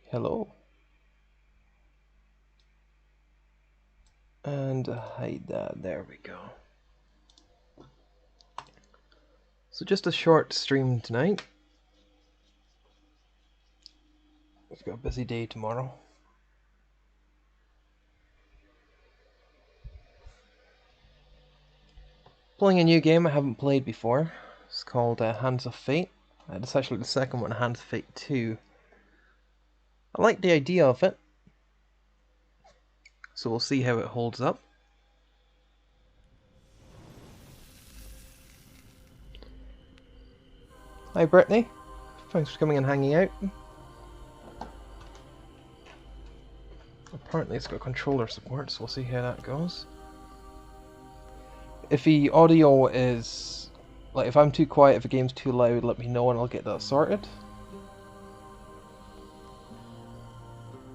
Hello. And hide that. There we go. So just a short stream tonight. We've got a busy day tomorrow. Playing a new game I haven't played before. It's called Hands of Fate. It's actually the second one, Hands of Fate 2. I like the idea of it. So we'll see how it holds up. Hi Brittany. Thanks for coming and hanging out. Apparently it's got controller support, so we'll see how that goes. If the audio is... like, if I'm too quiet, if the game's too loud, let me know and I'll get that sorted.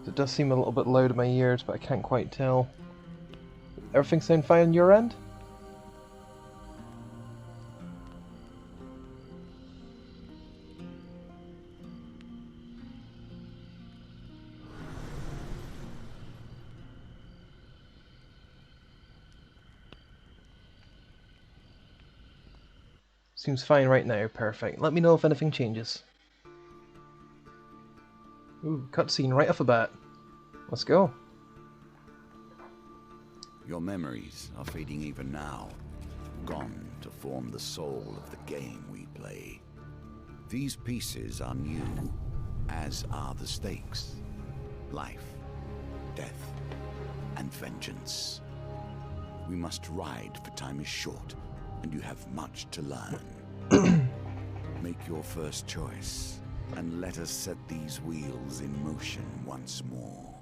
It does seem a little bit loud in my ears, but I can't quite tell. Everything sound fine on your end? Seems fine right now, perfect. Let me know if anything changes. Ooh, cutscene right off the bat. Let's go. Your memories are fading even now, gone to form the soul of the game we play. These pieces are new, as are the stakes. Life, death, and vengeance. We must ride, for time is short, and you have much to learn. Make your first choice, and let us set these wheels in motion once more.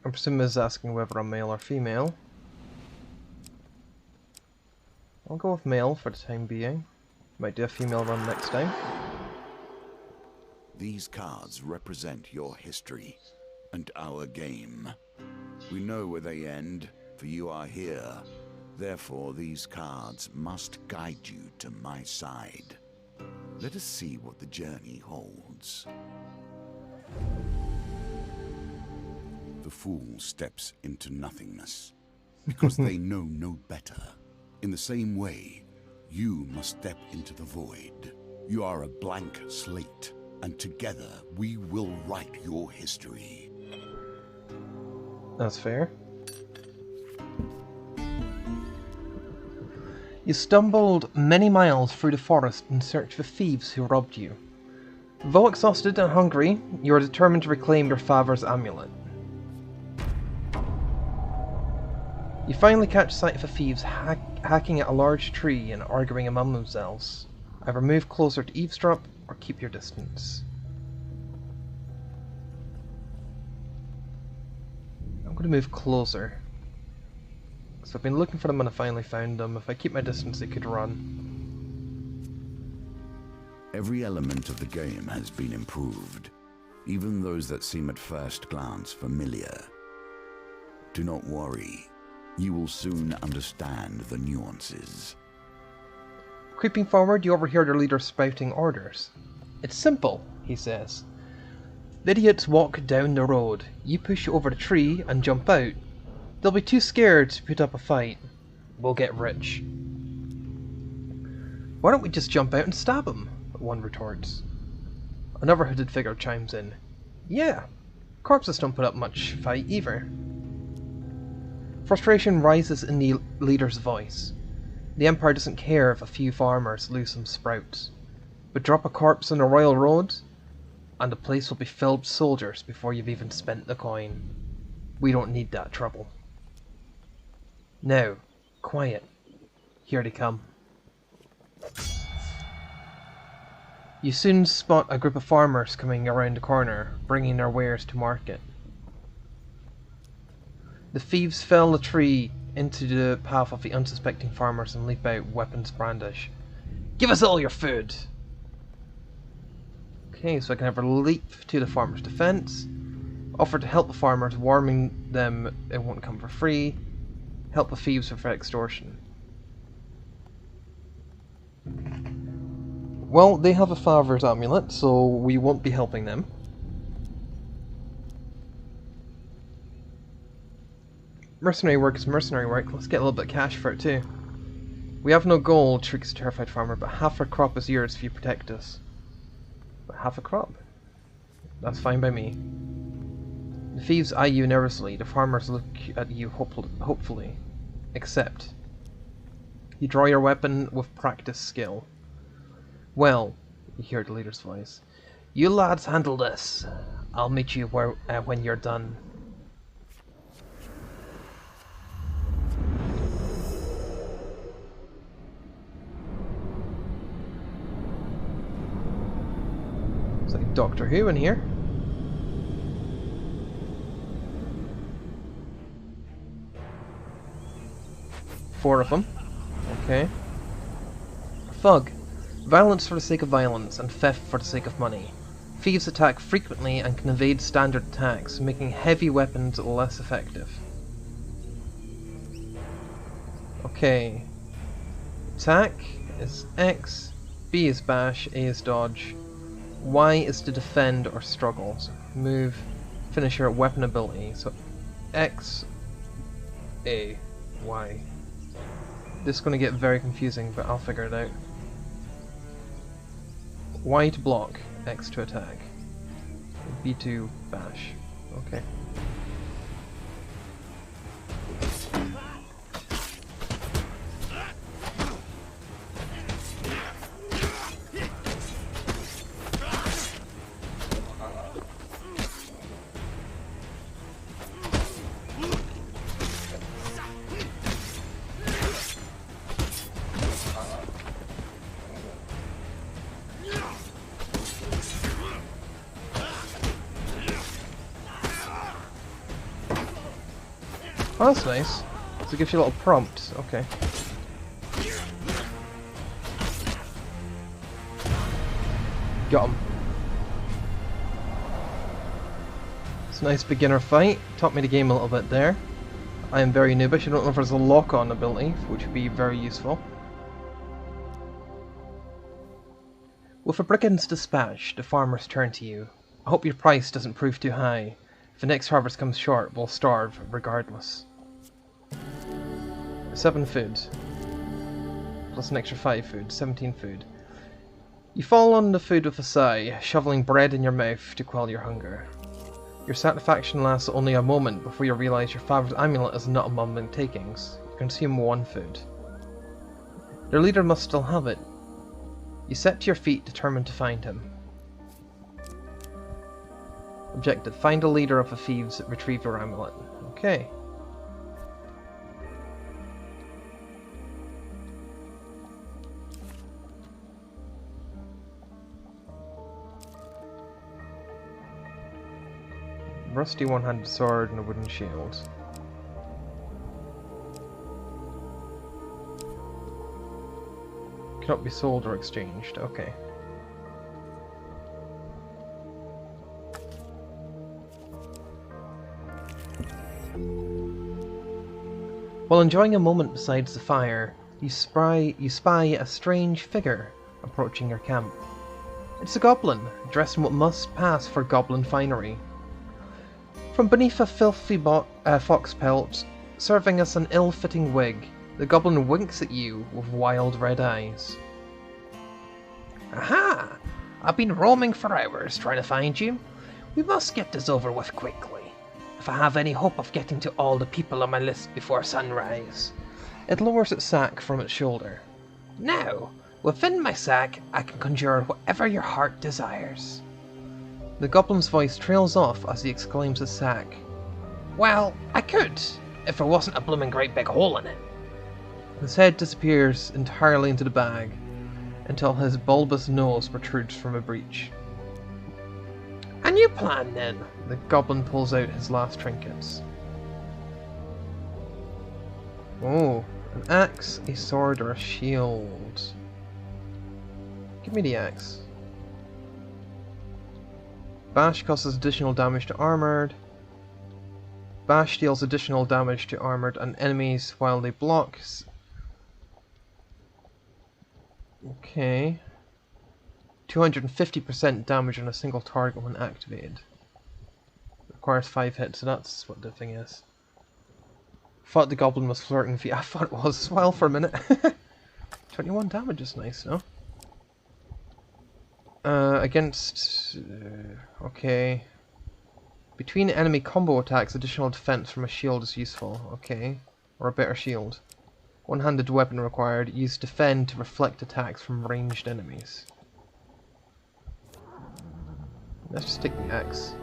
I presume is asking whether I'm male or female. I'll go with male for the time being. Might do a female run next time. These cards represent your history and our game. We know where they end, for you are here. Therefore, these cards must guide you to my side. Let us see what the journey holds. The fool steps into nothingness, because they know no better. In the same way, you must step into the void. You are a blank slate, and together we will write your history. That's fair. You stumbled many miles through the forest in search for thieves who robbed you. Though exhausted and hungry, you are determined to reclaim your father's amulet. You finally catch sight of the thieves hacking at a large tree and arguing among themselves. Either move closer to eavesdrop or keep your distance. I'm going to move closer. So I've been looking for them and I finally found them. If I keep my distance, they could run. Every element of the game has been improved, even those that seem at first glance familiar. Do not worry, you will soon understand the nuances. Creeping forward, you overhear their leader spouting orders. It's simple, he says. The idiots walk down the road. You push over the tree and jump out. They'll be too scared to put up a fight. We'll get rich. Why don't we just jump out and stab them? One retorts. Another hooded figure chimes in. Yeah, corpses don't put up much fight either. Frustration rises in the leader's voice. The Empire doesn't care if a few farmers lose some sprouts. But drop a corpse on the royal road, and the place will be filled with soldiers before you've even spent the coin. We don't need that trouble. Now, quiet. Here they come. You soon spot a group of farmers coming around the corner, bringing their wares to market. The thieves fell the tree into the path of the unsuspecting farmers and leap out, weapons brandish. Give us all your food! Okay, so I can either leap to the farmer's defense, offer to help the farmers, warning them it won't come for free, help the thieves with extortion. Well, they have a Father's amulet, so we won't be helping them. Mercenary work is mercenary work. Let's get a little bit of cash for it too. We have no gold, shrieks the terrified farmer, but half our crop is yours if you protect us. But half a crop? That's fine by me. The thieves eye you nervously, the farmers look at you hopefully. Except, you draw your weapon with practiced skill. Well, you hear the leader's voice. You lads handle this. I'll meet you when you're done. It's like Doctor Who in here. Four of them. Okay. Thug. Violence for the sake of violence, and theft for the sake of money. Thieves attack frequently and can evade standard attacks, making heavy weapons less effective. Okay. Attack is X, B is bash, A is dodge, Y is to defend or struggle. So move, finisher, weapon ability. So X, A, Y. This is going to get very confusing, but I'll figure it out. Y to block, X to attack, B to bash. Okay. Oh, that's nice. So it gives you a little prompt. Okay. Got him. It's a nice beginner fight. Taught me the game a little bit there. I am very noobish. I don't know if there's a lock-on ability, which would be very useful. With a brigand's dispatch, the farmers turn to you. I hope your price doesn't prove too high. If the next harvest comes short, we'll starve, regardless. 7 food. Plus an extra 5 food. 17 food. You fall on the food with a sigh, shoveling bread in your mouth to quell your hunger. Your satisfaction lasts only a moment before you realise your father's amulet is not among the takings. You consume 1 food. Their leader must still have it. You set to your feet, determined to find him. Objective: find the leader of the thieves, retrieve your amulet. Okay. Rusty one-handed sword and a wooden shield. Cannot be sold or exchanged. Okay. While enjoying a moment beside the fire, you spy a strange figure approaching your camp. It's a goblin, dressed in what must pass for goblin finery. From beneath a filthy fox pelt, serving as an ill-fitting wig, the goblin winks at you with wild red eyes. Aha! I've been roaming for hours trying to find you. We must get this over with quickly, if I have any hope of getting to all the people on my list before sunrise. It lowers its sack from its shoulder. Now, within my sack, I can conjure whatever your heart desires. The goblin's voice trails off as he exclaims his sack. Well, I could, if there wasn't a blooming great big hole in it. His head disappears entirely into the bag, until his bulbous nose protrudes from a breach. A new plan, then. The goblin pulls out his last trinkets. Oh, an axe, a sword, or a shield. Give me the axe. Bash causes additional damage to armored. Bash deals additional damage to armored and enemies while they block. Okay. 250% damage on a single target when activated. Requires 5 hits, so that's what the thing is. Thought the goblin was flirting with you. I thought it was as well for a minute. 21 damage is nice, no? Against... okay. Between enemy combo attacks, additional defense from a shield is useful. Okay. Or a better shield. One-handed weapon required. Use defend to reflect attacks from ranged enemies. Let's just take the axe.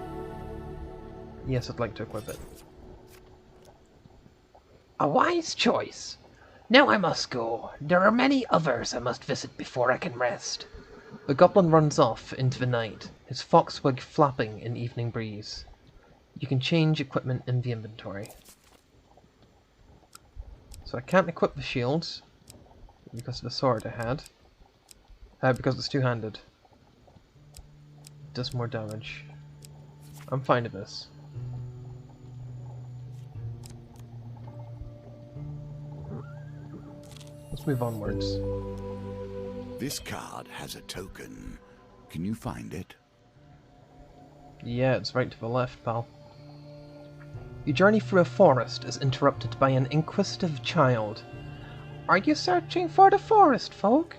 Yes, I'd like to equip it. A wise choice. Now I must go. There are many others I must visit before I can rest. The goblin runs off into the night, his fox wig flapping in evening breeze. You can change equipment in the inventory. So I can't equip the shields because of the sword I had. Because it's two-handed. It does more damage. I'm fine with this. Let's move onwards. This card has a token. Can you find it? Yeah, it's right to the left, pal. Your journey through a forest is interrupted by an inquisitive child. Are you searching for the forest folk?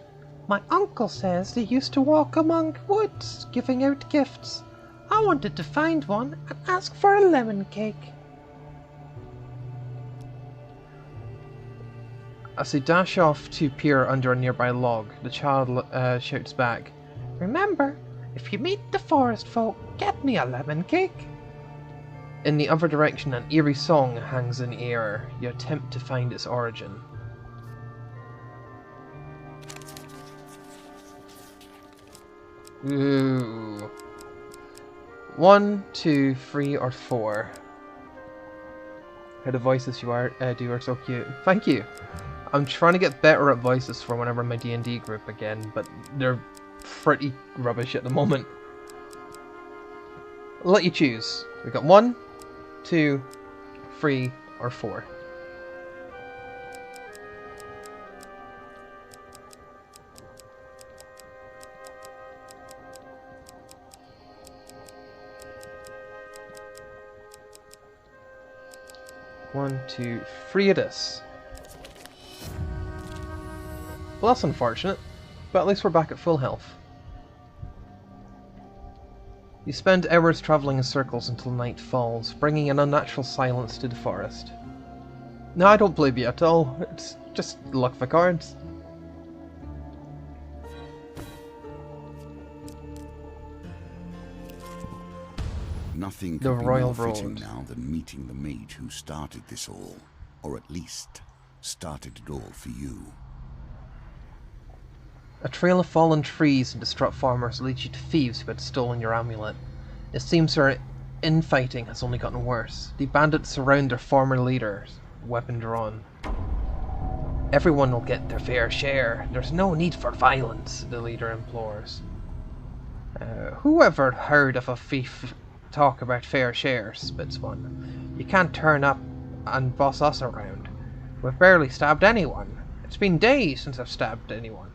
My uncle says they used to walk among woods, giving out gifts. I wanted to find one and ask for a lemon cake. As they dash off to peer under a nearby log, the child shouts back, Remember, if you meet the forest folk, get me a lemon cake. In the other direction, an eerie song hangs in the air. You attempt to find its origin. Ooh. 1, 2, 3, or 4. How the voices you do are so cute. Thank you. I'm trying to get better at voices for whenever I'm in my D&D group again, but they're pretty rubbish at the moment. I'll let you choose. We got 1, 2, 3, or 4. One, two, 3 it is. Well, that's unfortunate, but at least we're back at full health. You spend hours travelling in circles until night falls, bringing an unnatural silence to the forest. No, I don't blame you at all. It's just luck of the cards. Nothing The could be Royal more fitting Road. now than meeting the mage who started this all, or at least started it all for you. A trail of fallen trees and distraught farmers leads you to thieves who had stolen your amulet. It seems their infighting has only gotten worse. The bandits surround their former leaders, weapon drawn. Everyone will get their fair share. There's no need for violence, the leader implores. Who ever heard of a thief talk about fair shares, spits one. You can't turn up and boss us around. We've barely stabbed anyone. It's been days since I've stabbed anyone.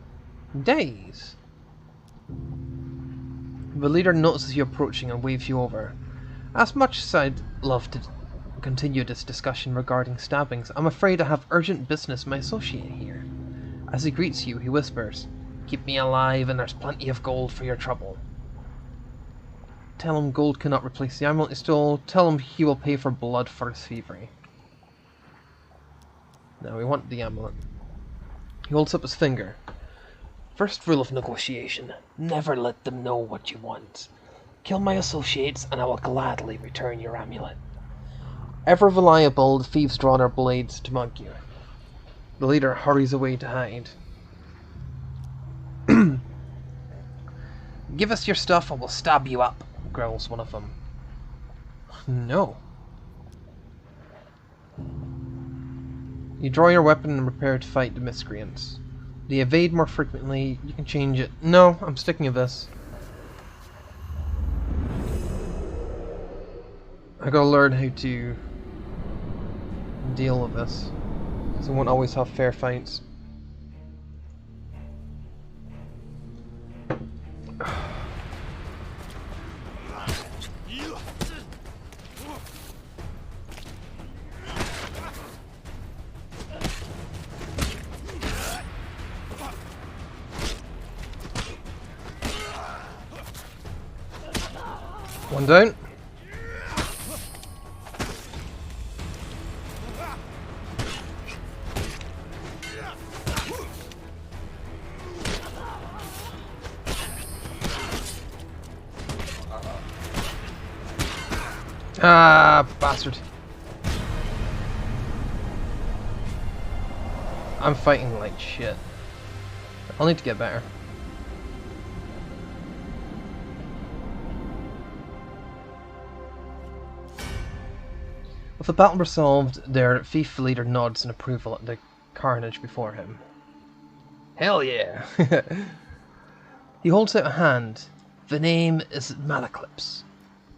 Days. The leader notices you approaching and waves you over. As much as I'd love to continue this discussion regarding stabbings, I'm afraid I have urgent business with my associate here. As he greets you, he whispers, Keep me alive and there's plenty of gold for your trouble. Tell him gold cannot replace the amulet he stole. Tell him he will pay for blood for his thievery. Now we want the amulet. He holds up his finger. First rule of negotiation, never let them know what you want. Kill my associates and I will gladly return your amulet. Ever reliable, the thieves draw their blades to mug you. The leader hurries away to hide. Give us your stuff or we'll stab you up, growls one of them. No. You draw your weapon and prepare to fight the miscreants. They evade more frequently. You can change it. No, I'm sticking with this. I gotta learn how to deal with this, because I won't always have fair fights. One down. Ah, bastard. I'm fighting like shit. I'll need to get better. With the battle resolved, their thief leader nods in approval at the carnage before him. Hell yeah! He holds out a hand. The name is Malaclips,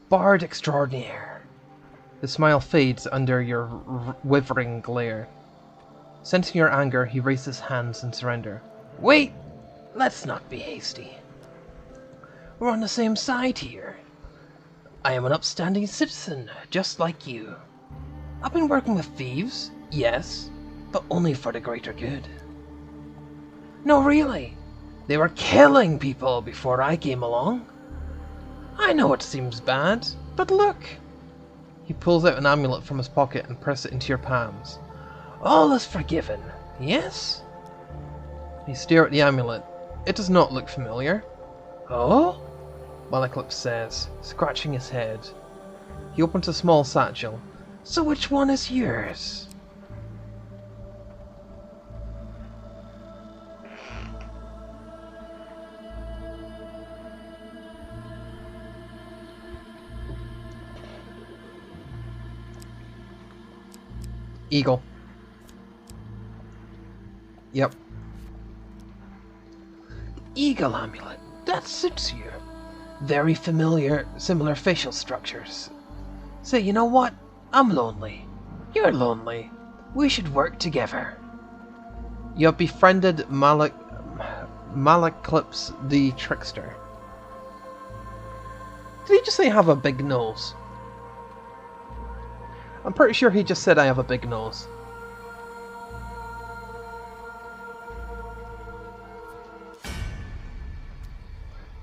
Bard Extraordinaire. The smile fades under your withering glare. Sensing your anger, he raises his hands in surrender. Wait! Let's not be hasty. We're on the same side here. I am an upstanding citizen, just like you. I've been working with thieves, yes, but only for the greater good. No, really. They were killing people before I came along. I know it seems bad, but look. He pulls out an amulet from his pocket and presses it into your palms. All is forgiven, yes? You stare at the amulet. It does not look familiar. Oh? Malaclips says, scratching his head. He opens a small satchel. So which one is yours? Eagle. Yep. Eagle amulet. That suits you. Very familiar, similar facial structures. Say, you know what? I'm lonely. You're lonely. We should work together. You have befriended Malaclips the Trickster. Did he just say have a big nose? I'm pretty sure he just said I have a big nose.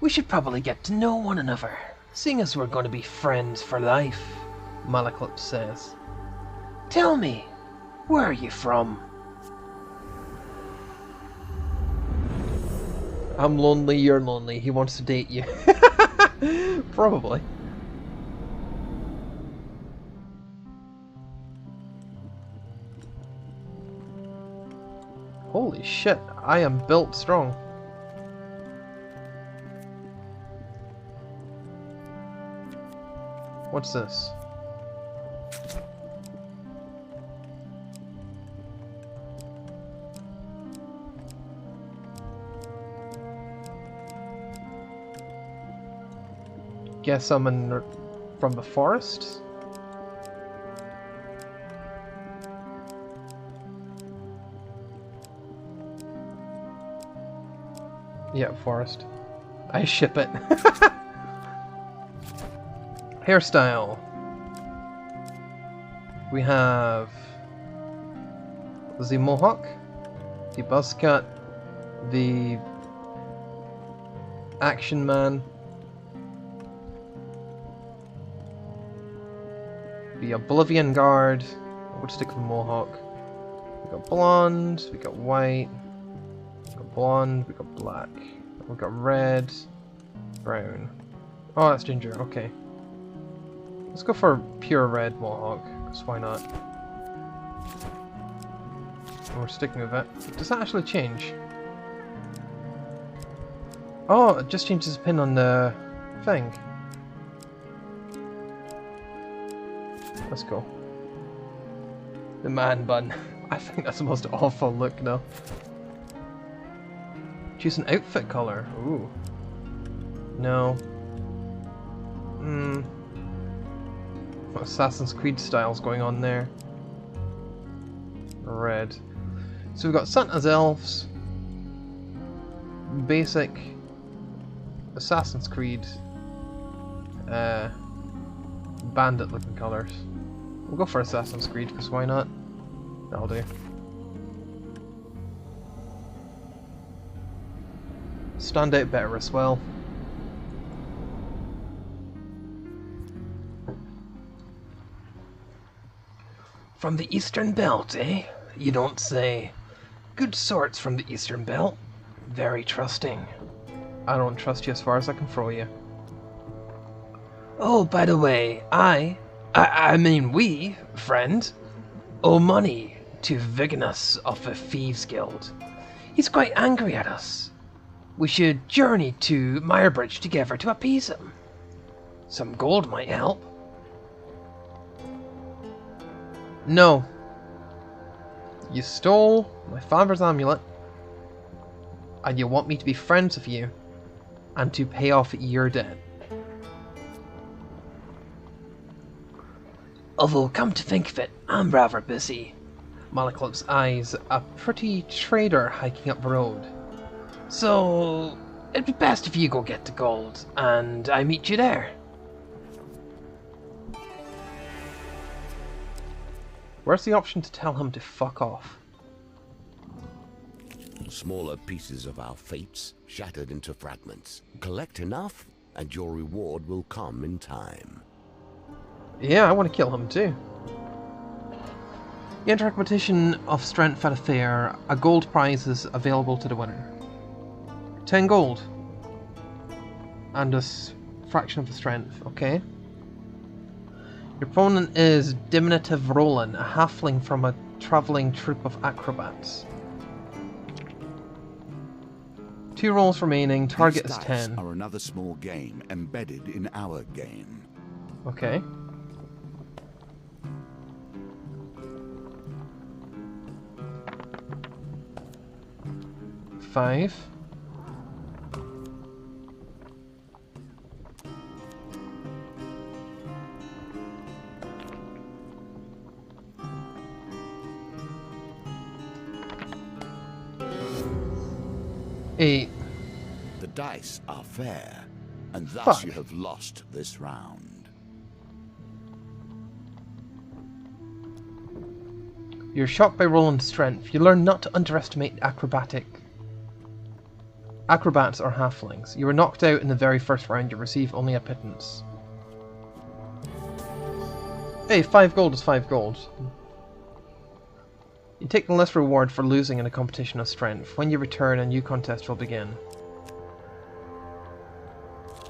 We should probably get to know one another, seeing as we're going to be friends for life, Malaclips says. Tell me, where are you from? I'm lonely, you're lonely. He wants to date you. Probably. Holy shit, I am built strong. What's this? Guess I'm from the forest? Yeah, forest. I ship it. Hairstyle. We have the mohawk, the buzz cut, the action man, the Oblivion Guard. I would stick with the mohawk. We got blonde, we got white, we got blonde, we got black, we got red, brown. Oh, that's ginger. Okay. Let's go for pure red mohawk, because why not? And we're sticking with it. Does that actually change? Oh, it just changes the pin on the thing. Let's go. The man bun. I think that's the most awful look though. Choose an outfit color. Ooh. No. What Assassin's Creed style's going on there? Red. So we've got Santa's elves, basic, Assassin's Creed, bandit looking colours. We'll go for Assassin's Creed because why not? That'll do. Stand out better as well. From the Eastern Belt, eh? You don't say. Good sorts from the Eastern Belt. Very trusting. I don't trust you as far as I can throw you. Oh, by the way, I mean we, friend, owe money to Vignus of the Thieves Guild. He's quite angry at us. We should journey to Myrebridge together to appease him. Some gold might help. No. You stole my father's amulet, and you want me to be friends with you, and to pay off your debt. Although, come to think of it, I'm rather busy. Malaklov's eyes a pretty trader hiking up the road. So, it'd be best if you go get the gold, and I meet you there. Where's the option to tell him to fuck off? Smaller pieces of our fates shattered into fragments. Collect enough, and your reward will come in time. Yeah, I want to kill him too. You enter a competition of strength at a fair. A gold prize is available to the winner. 10 gold. And a fraction of the strength, okay. Your opponent is Diminutive Roland, a halfling from a travelling troupe of acrobats. 2 rolls remaining, target is 10. Are another small game embedded in our game. Okay. Five. Eight. The dice are fair, and thus Fuck. you have lost this round. You're shocked by Roland's strength. You learn not to underestimate acrobats or halflings. You were knocked out in the very first round. You receive only a pittance. Hey, 5 gold is 5 gold. You take the less reward for losing in a competition of strength. When you return, a new contest will begin.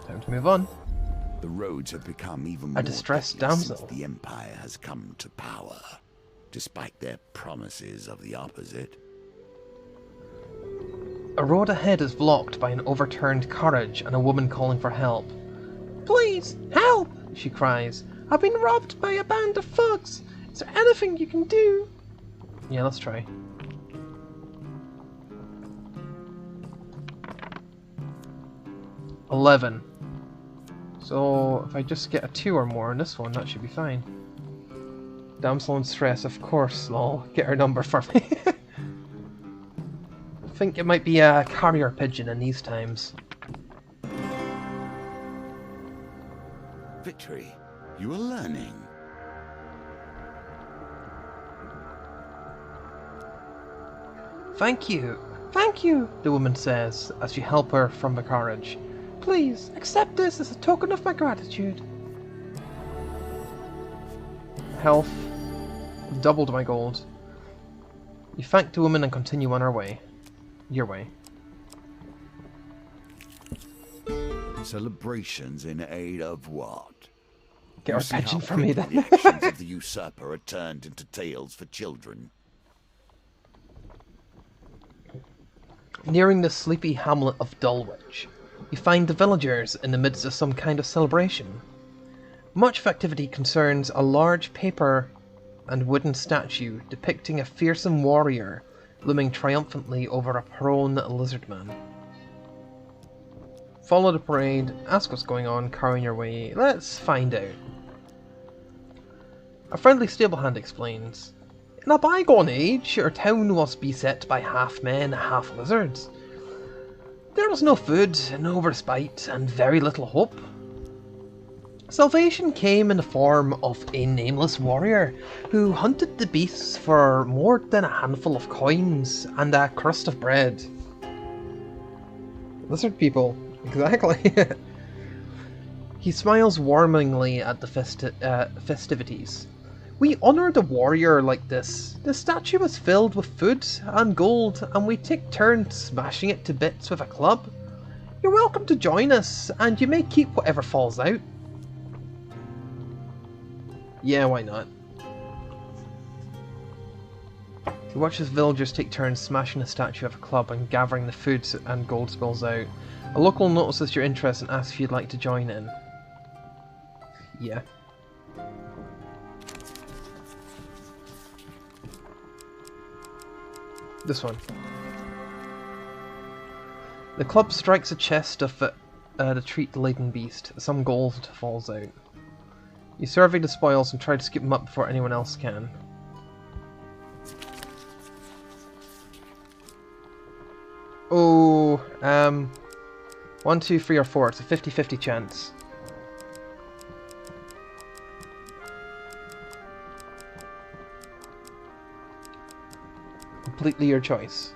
Time to move on. The roads have become even A more distressed deadly damsel. since the Empire has come to power, despite their promises of the opposite. A road ahead is blocked by an overturned carriage and a woman calling for help. Please, help! She cries. I've been robbed by a band of thugs. Is there anything you can do? Yeah, let's try. $11. So if I just get a 2 or more on this one, that should be fine. Damsel in stress, of course, lol. Get her number for me. I think it might be a carrier pigeon in these times. Victory, you are learning. Thank you, the woman says as you help her from the carriage. Please, accept this as a token of my gratitude. Health. Doubled my gold. You thank the woman and continue on our way. Your way. Celebrations in aid of what? Get You our see how pigeon from me quickly then. the actions of the usurper are turned into tales for children. Nearing the sleepy hamlet of Dulwich, you find the villagers in the midst of some kind of celebration. Much of activity concerns a large paper and wooden statue depicting a fearsome warrior looming triumphantly over a prone lizardman. Follow the parade, ask what's going on, carrying your way. Let's find out. A friendly stablehand explains. In a bygone age, our town was beset by half men, half lizards. There was no food, no respite, and very little hope. Salvation came in the form of a nameless warrior who hunted the beasts for more than a handful of coins and a crust of bread. Lizard people, exactly. He smiles warmingly at the festivities. We honor the warrior like this. The statue is filled with food and gold, and we take turns smashing it to bits with a club. You're welcome to join us, and you may keep whatever falls out. Yeah, why not? You watch as villagers take turns smashing the statue of a club and gathering the food and gold spills out. A local notices your interest and asks if you'd like to join in. Yeah. This one. The club strikes a chest of the treat-laden beast. Some gold falls out. You survey the spoils and try to scoop them up before anyone else can. Oh, 1, 2, 3, or 4. It's a 50-50 chance. Completely your choice.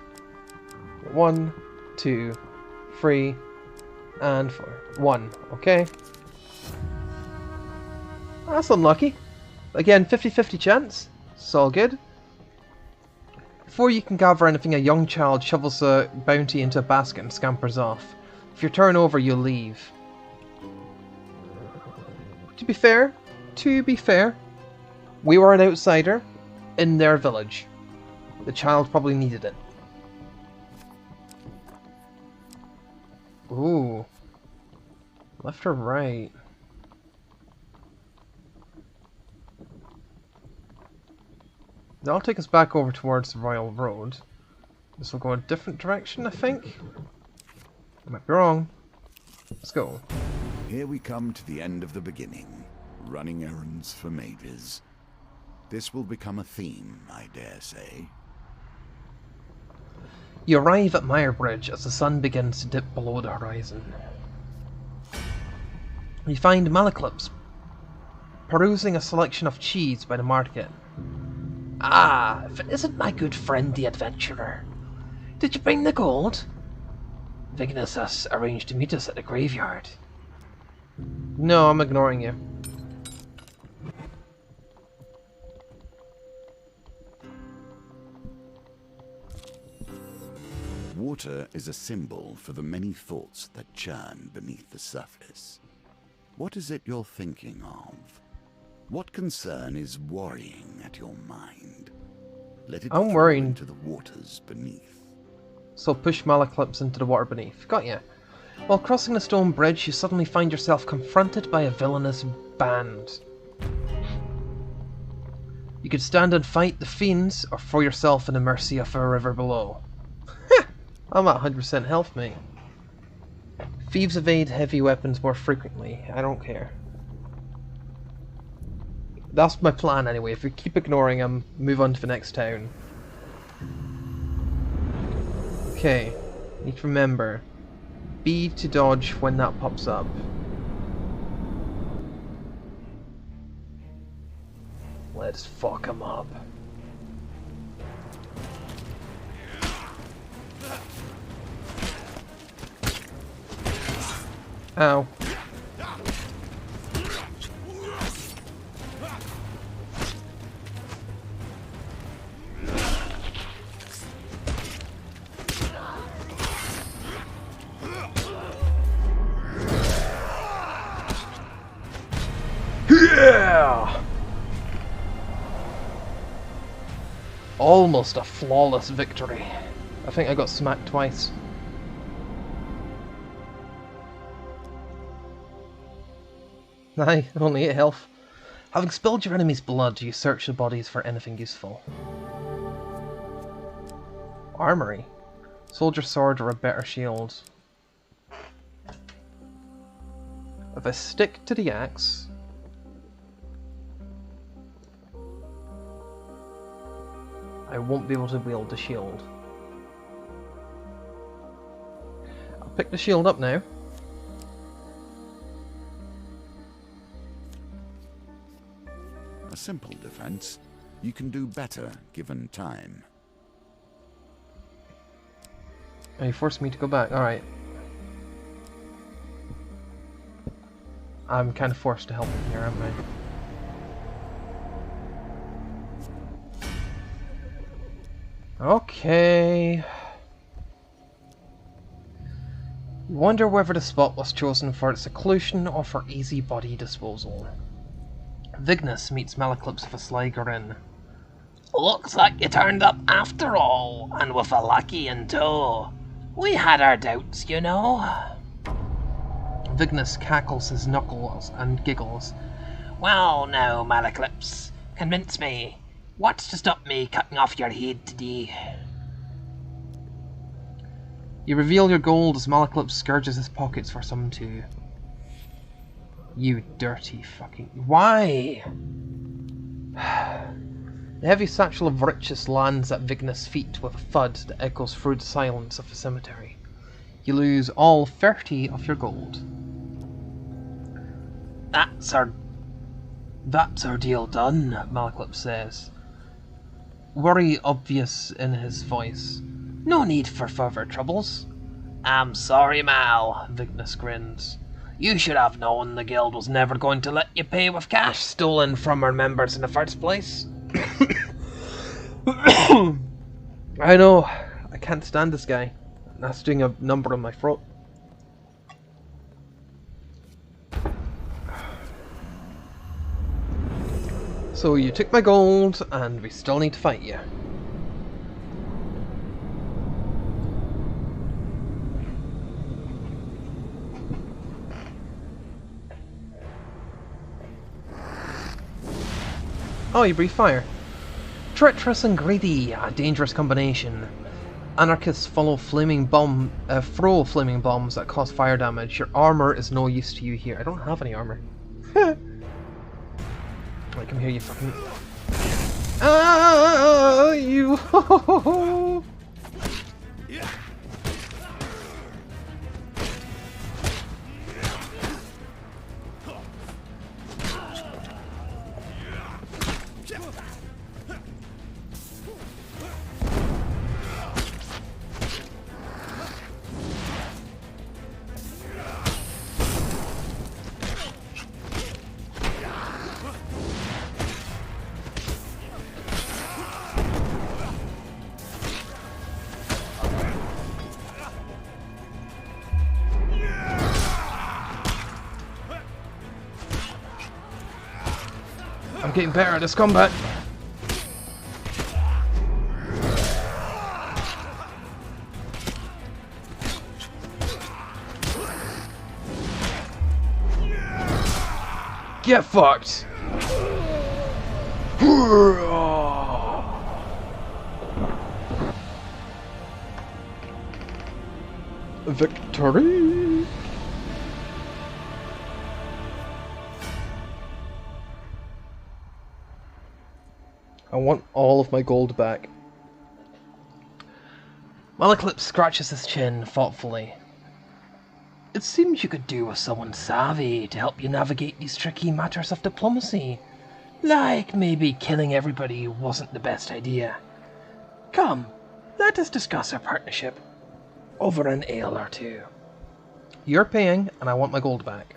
1, 2, 3, and 4. 1, okay. That's unlucky. Again, 50-50 chance. It's all good. Before you can gather anything, a young child shovels a bounty into a basket and scampers off. If you're turned over, you'll leave. To be fair, we were an outsider in their village. The child probably needed it. Ooh. Left or right? That'll take us back over towards the Royal Road. This will go a different direction, I think. I might be wrong. Let's go. Here we come to the end of the beginning. Running errands for mages. This will become a theme, I dare say. You arrive at Mirebridge as the sun begins to dip below the horizon. You find Malaclips perusing a selection of cheese by the market. Ah, if it isn't my good friend the adventurer. Did you bring the gold? Vignis has arranged to meet us at the graveyard. No, I'm ignoring you. Water is a symbol for the many thoughts that churn beneath the surface. What is it you're thinking of? What concern is worrying at your mind? Let it I'm flow worrying into the waters beneath. So push Malaclips into the water beneath. Got ya. While crossing the stone bridge, you suddenly find yourself confronted by a villainous band. You could stand and fight the fiends, or throw yourself in the mercy of a river below. I'm at 100% health, mate. Thieves evade heavy weapons more frequently. I don't care. That's my plan anyway. If we keep ignoring them, move on to the next town. Okay. Need to remember. B to dodge when that pops up. Let's fuck him up. Ow. Yeah! Almost a flawless victory. I think I got smacked twice. Aye, only 8 health. Having spilled your enemy's blood, you search the bodies for anything useful. Armory. Soldier sword or a better shield. If I stick to the axe... I won't be able to wield the shield. I'll pick the shield up now. A simple defense. You can do better given time. Oh, you forced me to go back. Alright. I'm kind of forced to help him here, aren't Okay. You wonder whether the spot was chosen for its seclusion or for easy body disposal. Vignis meets Malaclips with a sly grin. Looks like you turned up after all, and with a lackey in tow. We had our doubts, you know. Vignis cackles his knuckles and giggles. Well now, Malaclips, convince me. What's to stop me cutting off your head today? You reveal your gold as Malaclips scourges his pockets for some too. You dirty fucking... Why? The heavy satchel of riches lands at Vignis' feet with a thud that echoes through the silence of the cemetery. You lose all 30 of your gold. That's our deal done, Malaclips says, worry obvious in his voice. No need for further troubles. I'm sorry, Mal, Vignis grins. You should have known the guild was never going to let you pay with cash stolen from our members in the first place. I know. I can't stand this guy. That's doing a number on my throat. So you took my gold, and we still need to fight you. Oh, you breathe fire. Treacherous and greedy, a dangerous combination. Anarchists throw flaming bombs that cause fire damage. Your armor is no use to you here. I don't have any armor. Right, come here, you fucking... Ah, you... I'm getting better at this combat. Get fucked! Victory! I want all of my gold back. Malaclips scratches his chin thoughtfully. It seems you could do with someone savvy to help you navigate these tricky matters of diplomacy. Like maybe killing everybody wasn't the best idea. Come, let us discuss our partnership over an ale or two. You're paying, and I want my gold back.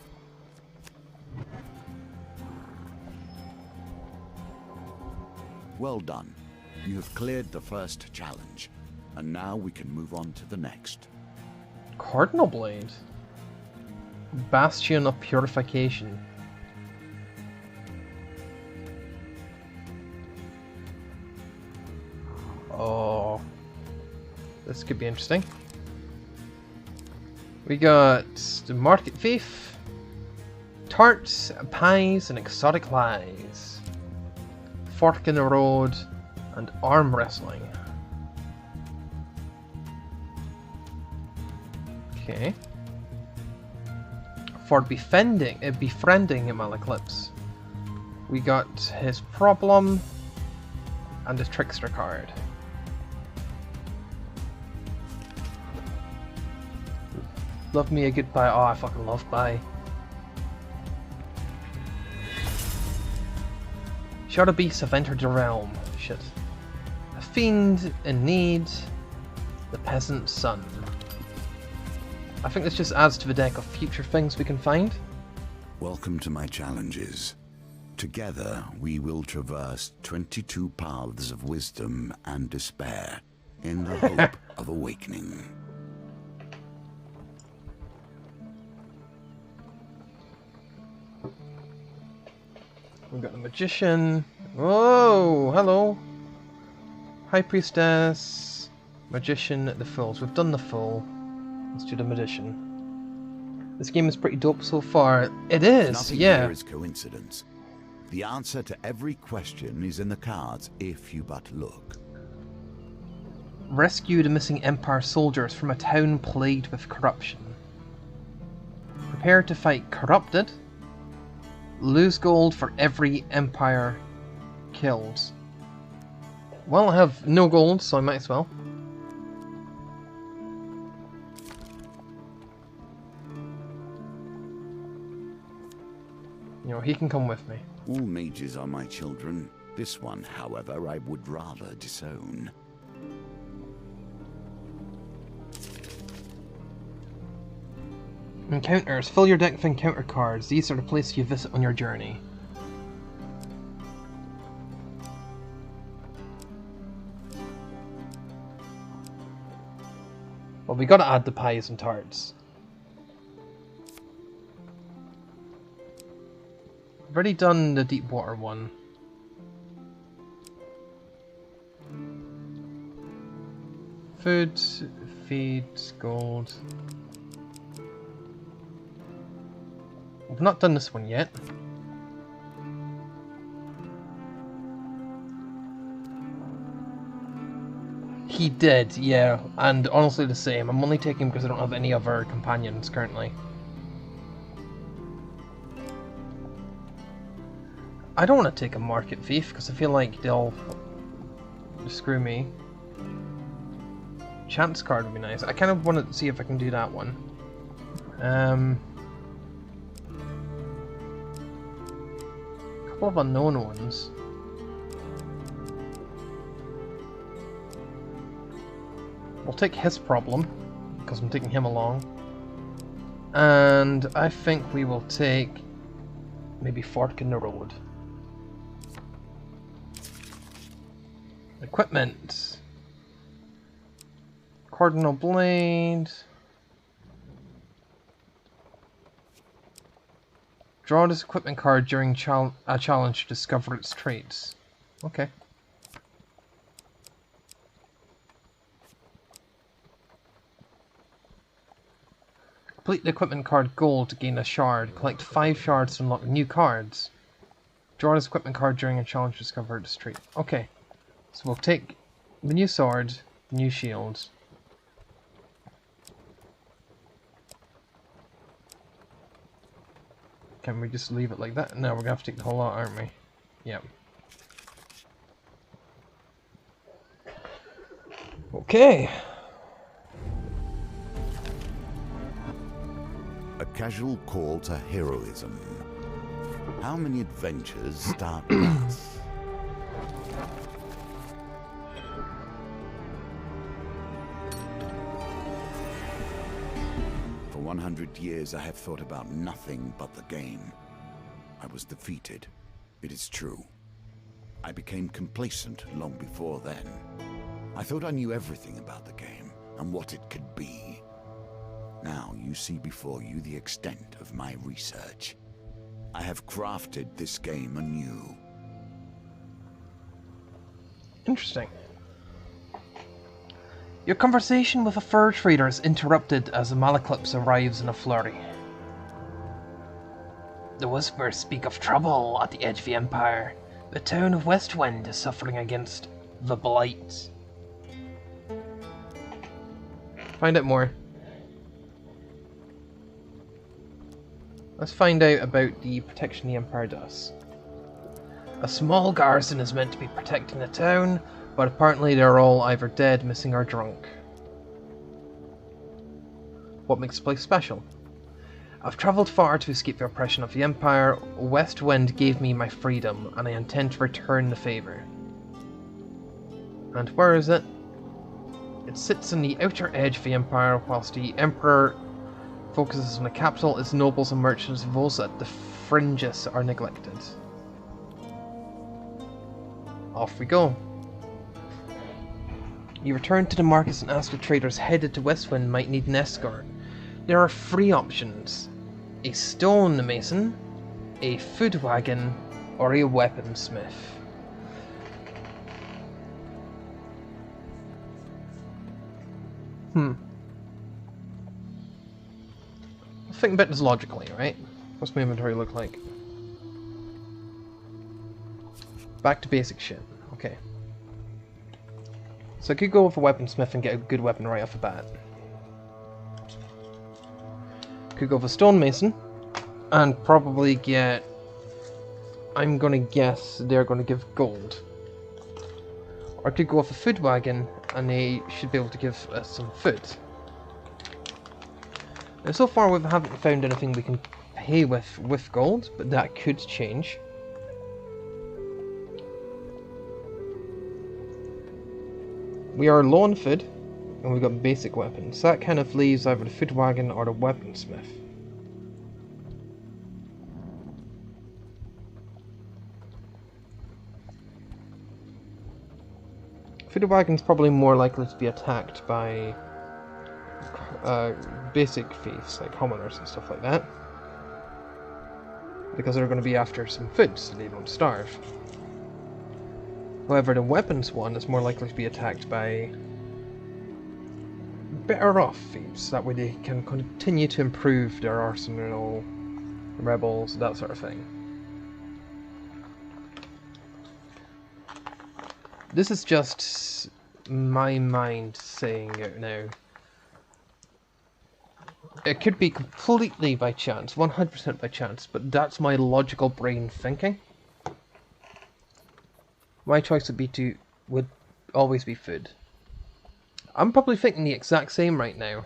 Well done. You have cleared the first challenge, and now we can move on to the next. Cardinal Blade. Bastion of Purification. Oh, this could be interesting. We got the Market Thief, Tarts, Pies, and Exotic Lies, Fork in the Road, and Arm Wrestling. Okay. For befriending Malaclips, we got his problem and his Trickster card. Love me a goodbye. Oh, I fucking love bye. Shadow beasts have entered the realm. Shit. A fiend in need. The peasant's son. I think this just adds to the deck of future things we can find. Welcome to my challenges. Together, we will traverse 22 paths of wisdom and despair. in the hope of awakening. We've got the magician. Whoa, hello. High priestess, magician, the fools. We've done the fool. Let's do the magician. This game is pretty dope so far. It is, Nothing yeah. here is coincidence. The answer to every question is in the cards if you but look. Rescue the missing Empire soldiers from a town plagued with corruption. Prepare to fight corrupted. Lose gold for every Empire killed. Well, I have no gold, so I might as well. You know, he can come with me. All mages are my children. This one, however, I would rather disown. Encounters. Fill your deck with encounter cards. These are the places you visit on your journey. Well, we gotta add the pies and tarts. I've already done the deep water one. Food, feed, gold. We've not done this one yet. He did, yeah, and honestly the same. I'm only taking him because I don't have any other companions currently. I don't want to take a market thief because I feel like they'll screw me. Chance card would be nice. I kind of want to see if I can do that one. Couple of unknown ones. We'll take his problem because I'm taking him along. And I think we will take maybe Fork in the Road. Equipment. Cardinal Blade. Draw this equipment card during a challenge to discover its traits. Okay. Complete the equipment card gold to gain a shard. Collect 5 shards to unlock new cards. Draw this equipment card during a challenge to discover its trait. Okay. So we'll take the new sword, the new shield. Can we just leave it like that? No, we're gonna have to take the whole lot, aren't we? Yep. Okay. A casual call to heroism. How many adventures start thus? For 100 years I have thought about nothing but the game. I was defeated. It is true. I became complacent long before then. I thought I knew everything about the game and what it could be. Now you see before you the extent of my research. I have crafted this game anew. Interesting. Your conversation with a fur trader is interrupted as the Malaclips arrives in a flurry. The whispers speak of trouble at the edge of the Empire. The town of Westwind is suffering against the Blight. Find out more. Let's find out about the protection the Empire does. A small garrison is meant to be protecting the town, But apparently they're all either dead, missing, or drunk. What makes the place special? I've travelled far to escape the oppression of the Empire. Westwind gave me my freedom, and I intend to return the favour. And where is it? It sits on the outer edge of the Empire, whilst the Emperor focuses on the capital. Its nobles and merchants, those at the fringes, are neglected. Off we go. You return to the markets and ask the traders headed to Westwind might need an escort. There are 3 options: a stonemason, a food wagon, or a weaponsmith. Think about this logically, right? What's my inventory look like? Back to basic shit. Okay. So I could go with a weaponsmith and get a good weapon right off the bat. Could go with a stonemason and probably get... I'm gonna guess they're gonna give gold. Or I could go with a food wagon and they should be able to give us some food. Now so far we haven't found anything we can pay with gold, but that could change. We are low on food, and we've got basic weapons. So that kind of leaves either the food wagon or the weaponsmith. Food wagon's probably more likely to be attacked by basic thieves, like commoners and stuff like that. Because they're going to be after some food, so they don't starve. However, the weapons one is more likely to be attacked by better off thieves. That way they can continue to improve their arsenal, rebels, that sort of thing. This is just my mind saying it now. It could be completely by chance, 100% by chance, but that's my logical brain thinking. My choice would always be food. I'm probably thinking the exact same right now.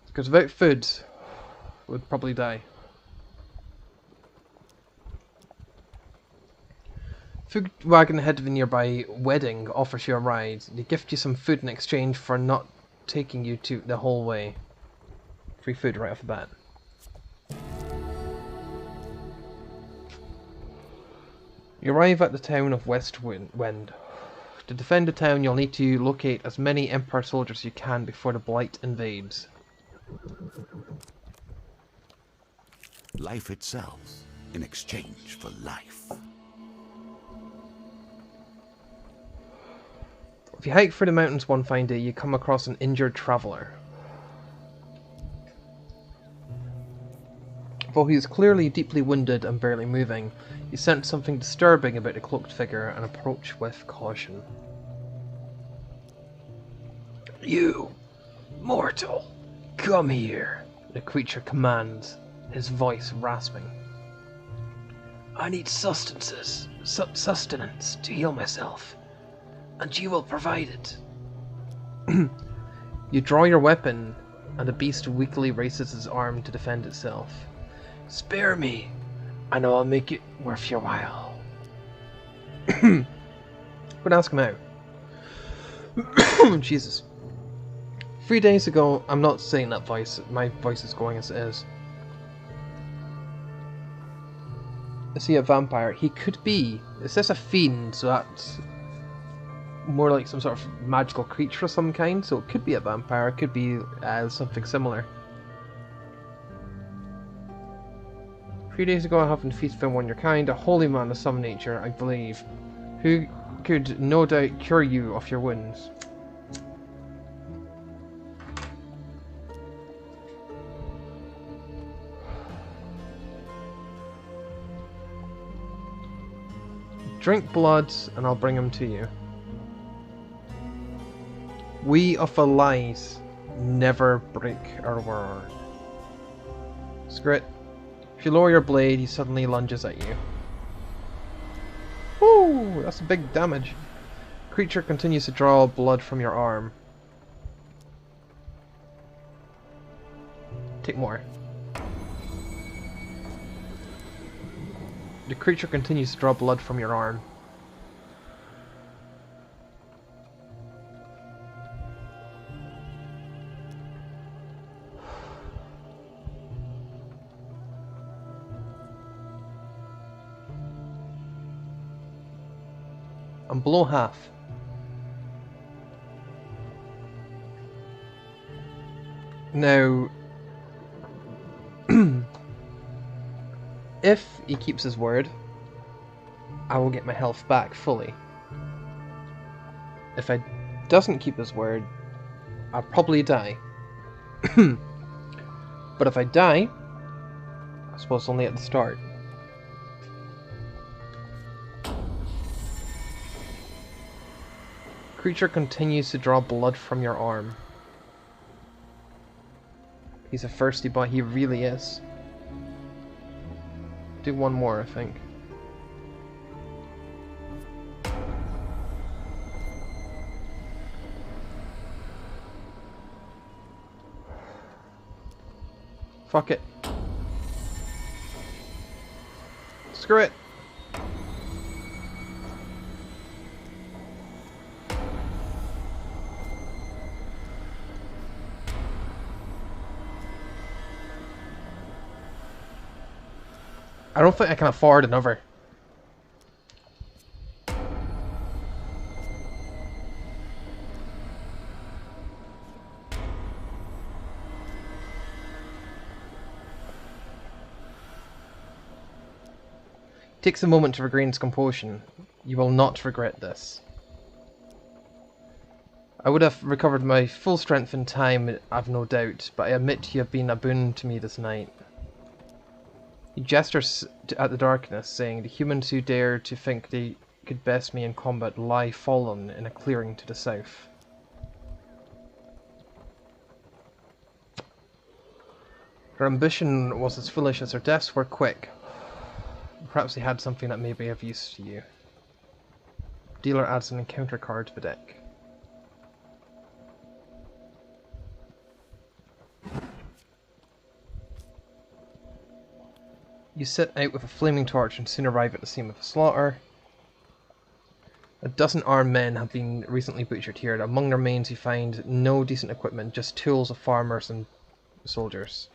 Because without food, we'd probably die. Food wagon ahead of a nearby wedding offers you a ride. They gift you some food in exchange for not taking you to the whole way. Free food right off the bat. You arrive at the town of Westwind. To defend the town, you'll need to locate as many Empire soldiers as you can before the Blight invades. Life itself in exchange for life. If you hike through the mountains one fine day, you come across an injured traveller. Though he is clearly deeply wounded and barely moving, you sense something disturbing about the cloaked figure and approach with caution. You, mortal, come here, the creature commands, his voice rasping. I need sustenance to heal myself, and you will provide it. You draw your weapon, and the beast weakly raises his arm to defend itself. Spare me, and I'll make it worth your while. But ask him out. Jesus. 3 days ago, I'm not saying that voice, my voice is going as it is. Is he a vampire? He could be. It says a fiend, so that's more like some sort of magical creature of some kind, so it could be a vampire, it could be something similar. 3 days ago I happened to feast on one of your kind, a holy man of some nature, I believe, who could no doubt cure you of your wounds. Drink blood and I'll bring him to you. We of the lies never break our word. Screw it. If you lower your blade, he suddenly lunges at you. Woo! That's a big damage. Creature continues to draw blood from your arm. Take more. The creature continues to draw blood from your arm. I'm below half. Now, if he keeps his word, I will get my health back fully. If he doesn't keep his word, I'll probably die. But if I die, I suppose only at the start. Creature continues to draw blood from your arm. He's a thirsty boy, he really is. Do one more, I think. Fuck it. Screw it. I don't think I can afford another. Takes a moment to regain his composure. You will not regret this. I would have recovered my full strength in time, I've no doubt, but I admit you have been a boon to me this night. He gestures at the darkness, saying, "The humans who dare to think they could best me in combat lie fallen in a clearing to the south." Her ambition was as foolish as her deaths were quick. Perhaps they had something that may be of use to you. Dealer adds an encounter card to the deck. You set out with a flaming torch and soon arrive at the scene of the slaughter. A dozen armed men have been recently butchered here. Among their remains you find no decent equipment, just tools of farmers and soldiers.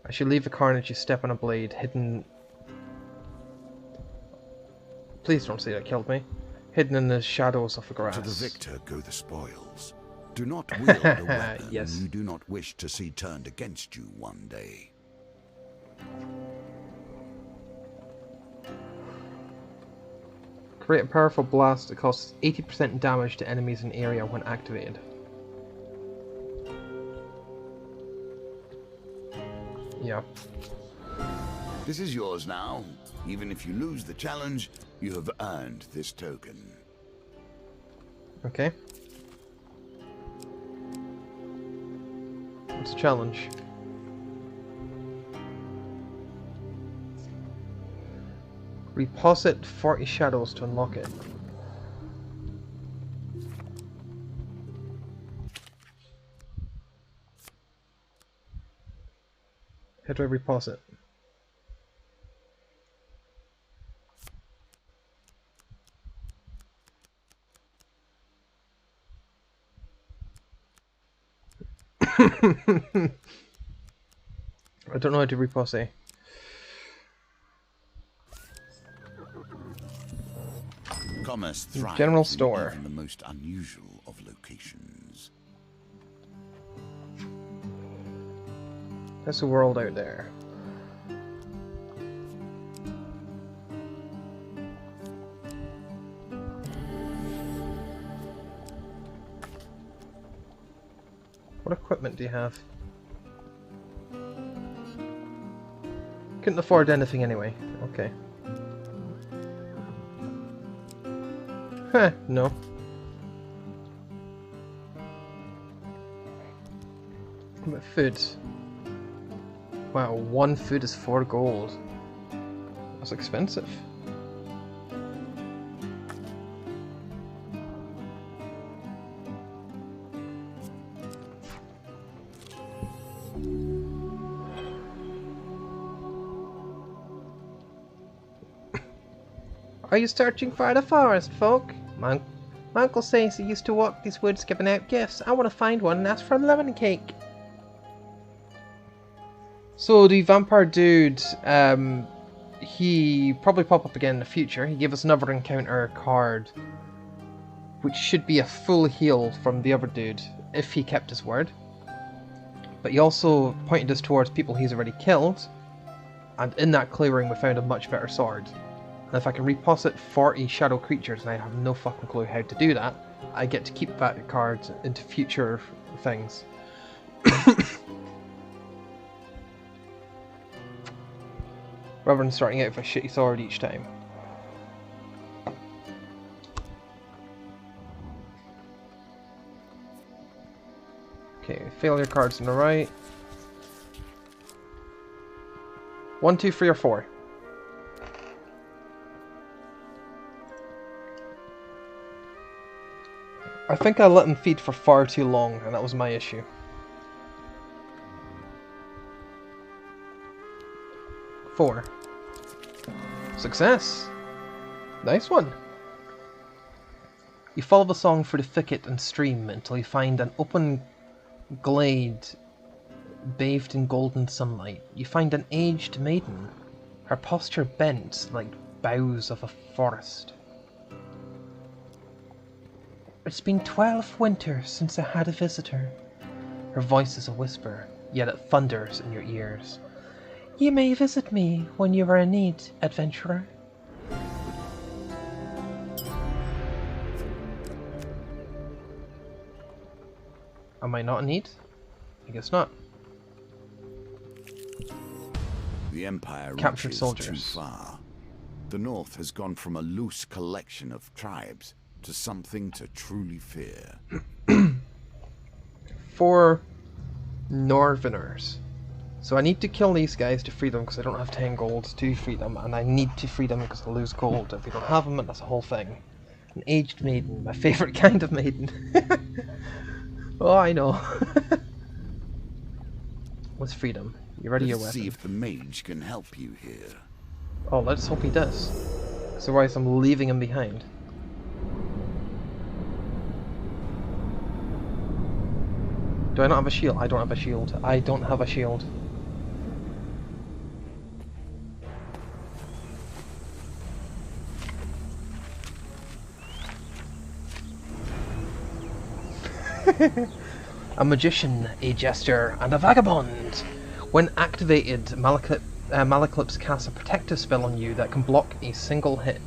As you leave the carnage you step on a blade hidden... Please don't say that killed me. Hidden in the shadows of the grass. To the victor go the spoils. Do not wield a weapon Yes. you do not wish to see turned against you one day. Create a powerful blast that causes 80% damage to enemies in area when activated. Yeah. This is yours now. Even if you lose the challenge, you have earned this token. Okay. What's the challenge? Reposit 40 shadows to unlock it. How do I reposit? I don't know how to reposit. Commerce thrives General in store. even the most unusual of locations. That's the world out there. What equipment do you have? Couldn't afford anything anyway. Okay. Huh, no. What about food? Wow, one food is 4 gold. That's expensive. Are you searching for the forest, folk? My uncle says he used to walk these woods giving out gifts. I want to find one and ask for a lemon cake. So the vampire dude, he probably pop up again in the future. He gave us another encounter card which should be a full heal from the other dude, if he kept his word. But he also pointed us towards people he's already killed, and in that clearing we found a much better sword. And if I can reposit 40 shadow creatures, and I have no fucking clue how to do that, I get to keep that card into future things. Rather than starting out with a shitty sword each time. Okay, failure cards on the right. 1, 2, 3, or 4. I think I let him feed for far too long, and that was my issue. 4. Success! Nice one! You follow the song through the thicket and stream until you find an open glade bathed in golden sunlight. You find an aged maiden, her posture bent like boughs of a forest. It's been 12 winters since I had a visitor. Her voice is a whisper, yet it thunders in your ears. You may visit me when you are in need, adventurer. Am I not in need? I guess not. The Empire Captured reaches soldiers. too far. The North has gone from a loose collection of tribes to something to truly fear. 4 Northerners. So I need to kill these guys to free them because I don't have 10 gold to free them, and I need to free them because I lose gold if we don't have them, and that's a whole thing. An aged maiden, my favourite kind of maiden. Oh, I know. Let's free them. You ready your Let's weapon? see if the mage can help you here. Oh, let's hope he does. Otherwise I'm leaving him behind. Do I not have a shield? I don't have a shield. I don't have a shield. A magician, a jester, and a vagabond. When activated, Malaclips casts a protective spell on you that can block a single hit.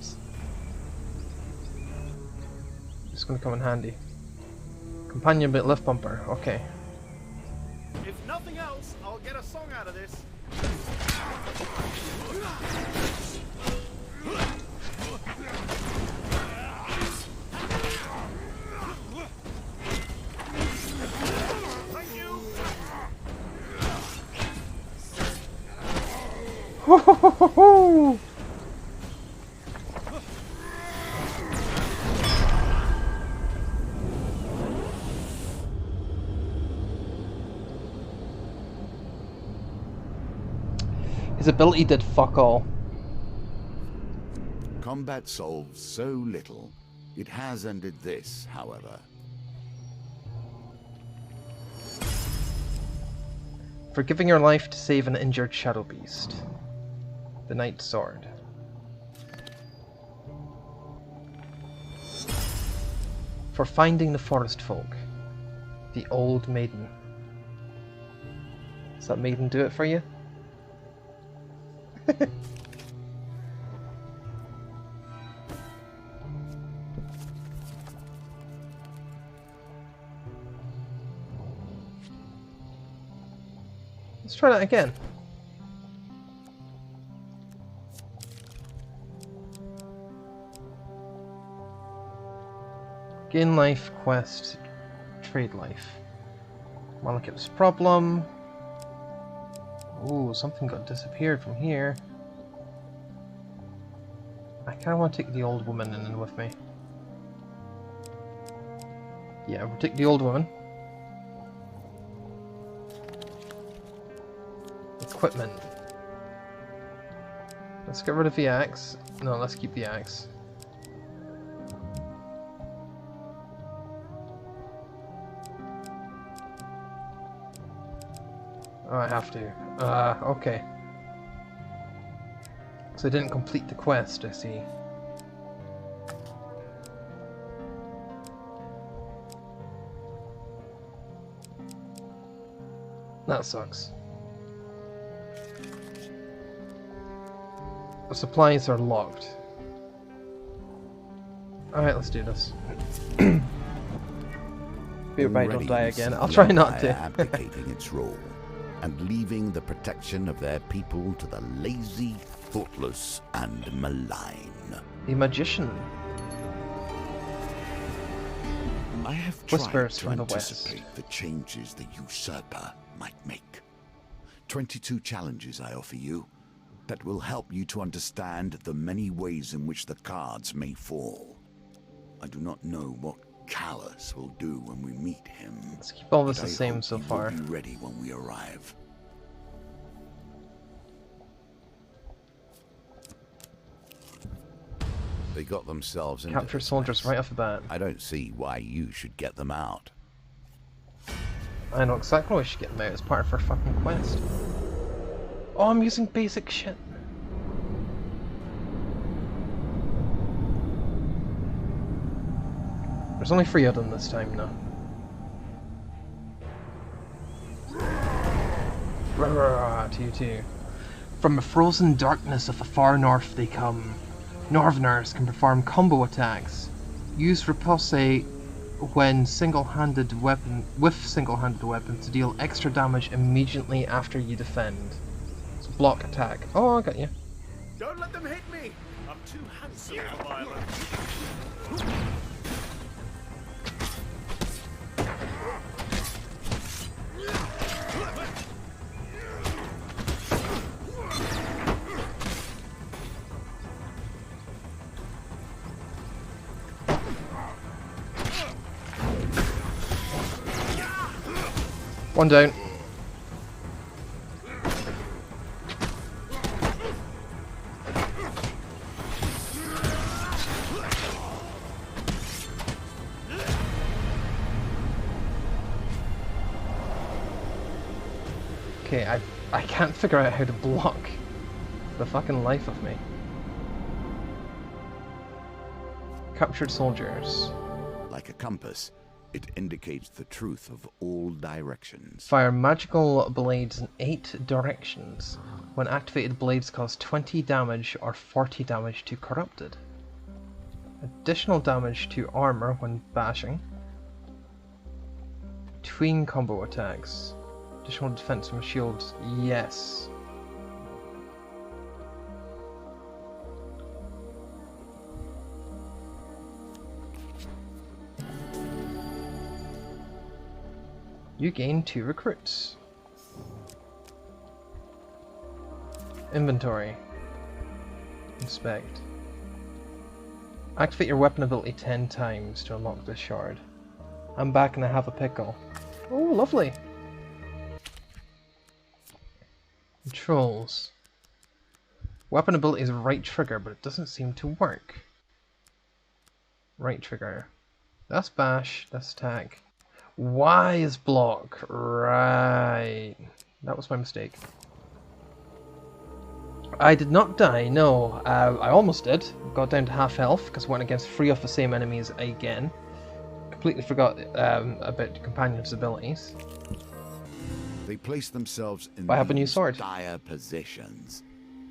It's gonna come in handy. Companion bit lift bumper, okay. If nothing else, I'll get a song out of this. Thank you. Ho ho ho ho ho! His ability did fuck all. Combat solves so little. It has ended this, however. For giving your life to save an injured shadow beast. The Knight's Sword. For finding the forest folk. The Old Maiden. Does that maiden do it for you? Let's try that again. Gain life, quest, trade life. Malakip's problem. Ooh, something got disappeared from here. I kinda want to take the old woman in with me. Yeah, we'll take the old woman. Equipment. Let's get rid of the axe. No, let's keep the axe. Oh, I have to. Okay. So I didn't complete the quest, I see. That sucks. The supplies are locked. Alright, let's do this. Be right, don't die again. I'll try not to. abdicating its role and leaving the protection of their people to the lazy, thoughtless, and malign. The magician. I have tried Whispers to from the west. anticipate the changes the usurper might make. 22 challenges I offer you that will help you to understand the many ways in which the cards may fall. I do not know what Callus will do when we meet him. Let's keep all this but the I same hope so he will far. be ready when we arrive. They got themselves into Capture this soldiers mess. right off the bat. I don't see why you should get them out. I know exactly why we should get them out as part of our fucking quest. Oh, I'm using basic shit. There's only 3 of them this time now. Rah, to you too. From the frozen darkness of the far north they come. Northerners can perform combo attacks. Use riposte when single-handed weapons to deal extra damage immediately after you defend. It's block attack. Oh, I got you. Don't let them hit me! I'm too handsome for violence. One down. Okay, I can't figure out how to block the fucking life of me. Captured soldiers. Like a compass, it indicates the truth of all directions. Fire magical blades in 8 directions. When activated, blades cause 20 damage or 40 damage to corrupted. Additional damage to armor when bashing. Between combo attacks. Additional defense from shields. Yes. You gain 2 recruits. Inventory. Inspect. Activate your weapon ability 10 times to unlock this shard. I'm back and I have a pickle. Oh, lovely. Controls. Weapon ability is right trigger, but it doesn't seem to work. Right trigger. That's bash, that's attack. Y is block. Right. That was my mistake. I did not die, no. I almost did. Got down to half health because I went against 3 of the same enemies again. Completely forgot about the companion's abilities. They place themselves in I have a new these sword. dire positions,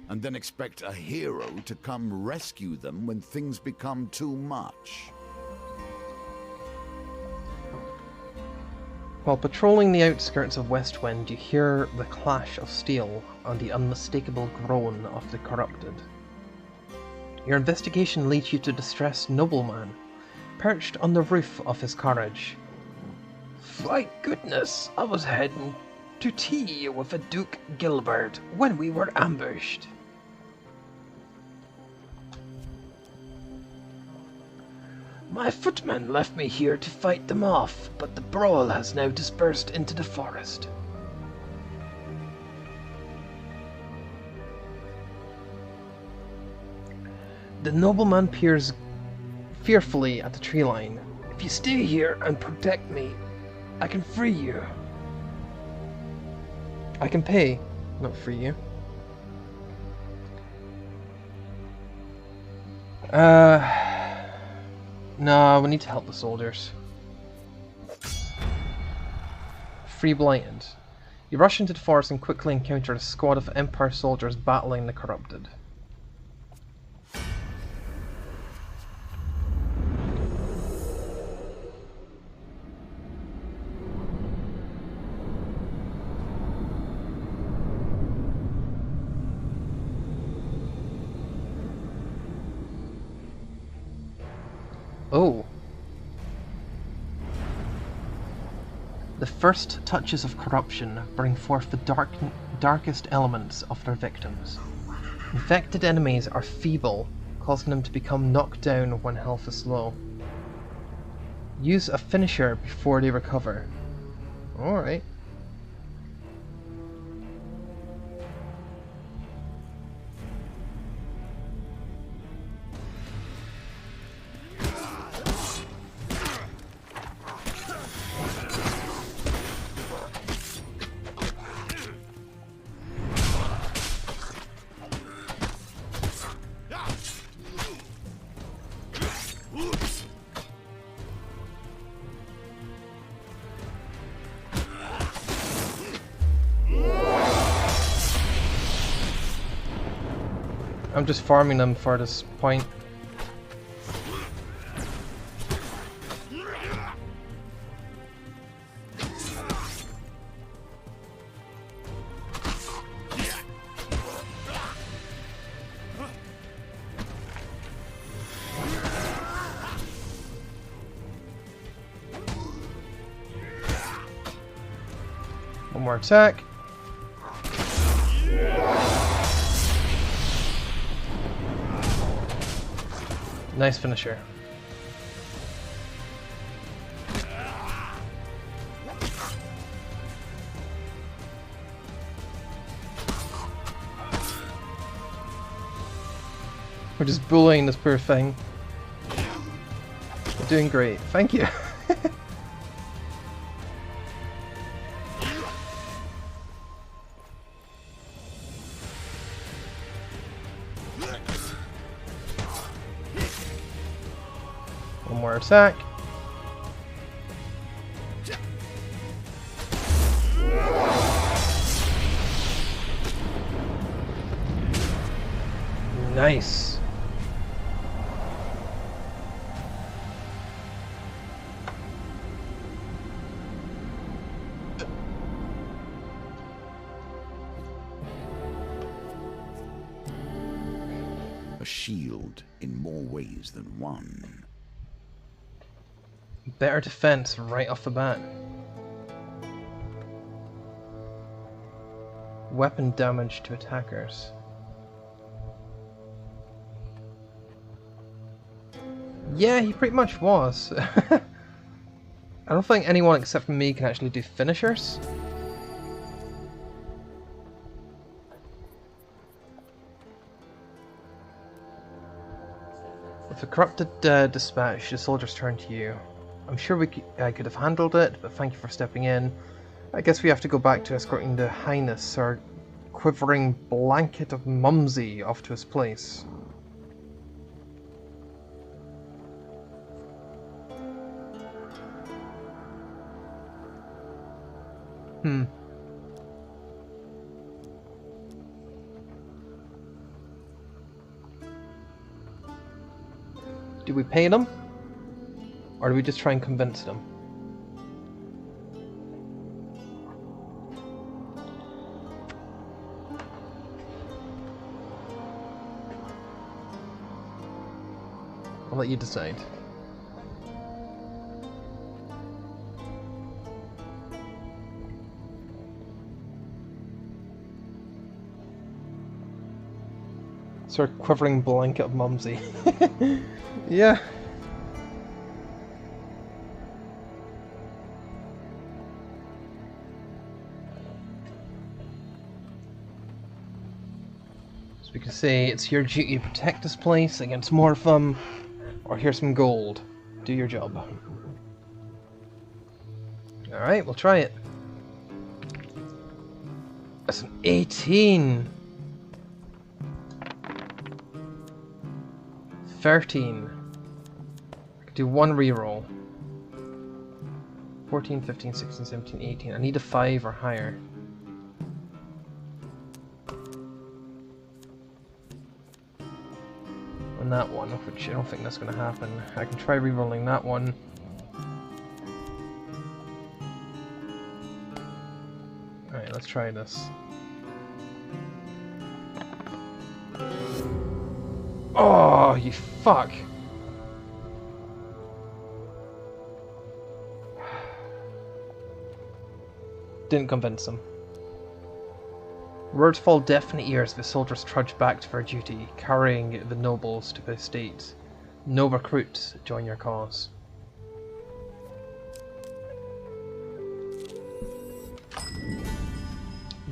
and then expect a hero to come rescue them when things become too much. While patrolling the outskirts of Westwind, you hear the clash of steel and the unmistakable groan of the corrupted. Your investigation leads you to a distressed nobleman, perched on the roof of his carriage. Thank goodness, I was heading to tea with the Duke Gilbert when we were ambushed. My footmen left me here to fight them off, but the brawl has now dispersed into the forest. The nobleman peers fearfully at the tree line. If you stay here and protect me, I can free you. I can pay, not free you. No, we need to help the soldiers. Free Blighted. You rush into the forest and quickly encounter a squad of Empire soldiers battling the corrupted. Oh. The first touches of corruption bring forth the darkest elements of their victims. Infected enemies are feeble, causing them to become knocked down when health is low. Use a finisher before they recover. Alright. I'm just farming them for this point. One more attack. Nice finisher. We're just bullying this poor thing. We're doing great. Thank you. One more attack. Nice. A shield in more ways than one. Better defense right off the bat. Weapon damage to attackers. Yeah, he pretty much was. I don't think anyone except for me can actually do finishers. With the corrupted dispatch, the soldiers turn to you. I'm sure I could have handled it, but thank you for stepping in. I guess we have to go back to escorting the Highness, our quivering blanket of Mumsy, off to his place. Do we pay them? Or do we just try and convince them? I'll let you decide. Sort of quivering blanket of Mumsy. Yeah. So we can say it's your duty to protect this place against more of them, or here's some gold. Do your job. Alright, we'll try it. That's an 18. 13. I could do one reroll. 14, 15, 16, 17, 18. I need a 5 or higher. on that one, which I don't think that's going to happen. I can try rerolling that one. Alright, let's try this. Oh, you fuck! Didn't convince him. Words fall deaf in the ears as the soldiers trudge back to their duty, carrying the nobles to the estates. No recruits join your cause.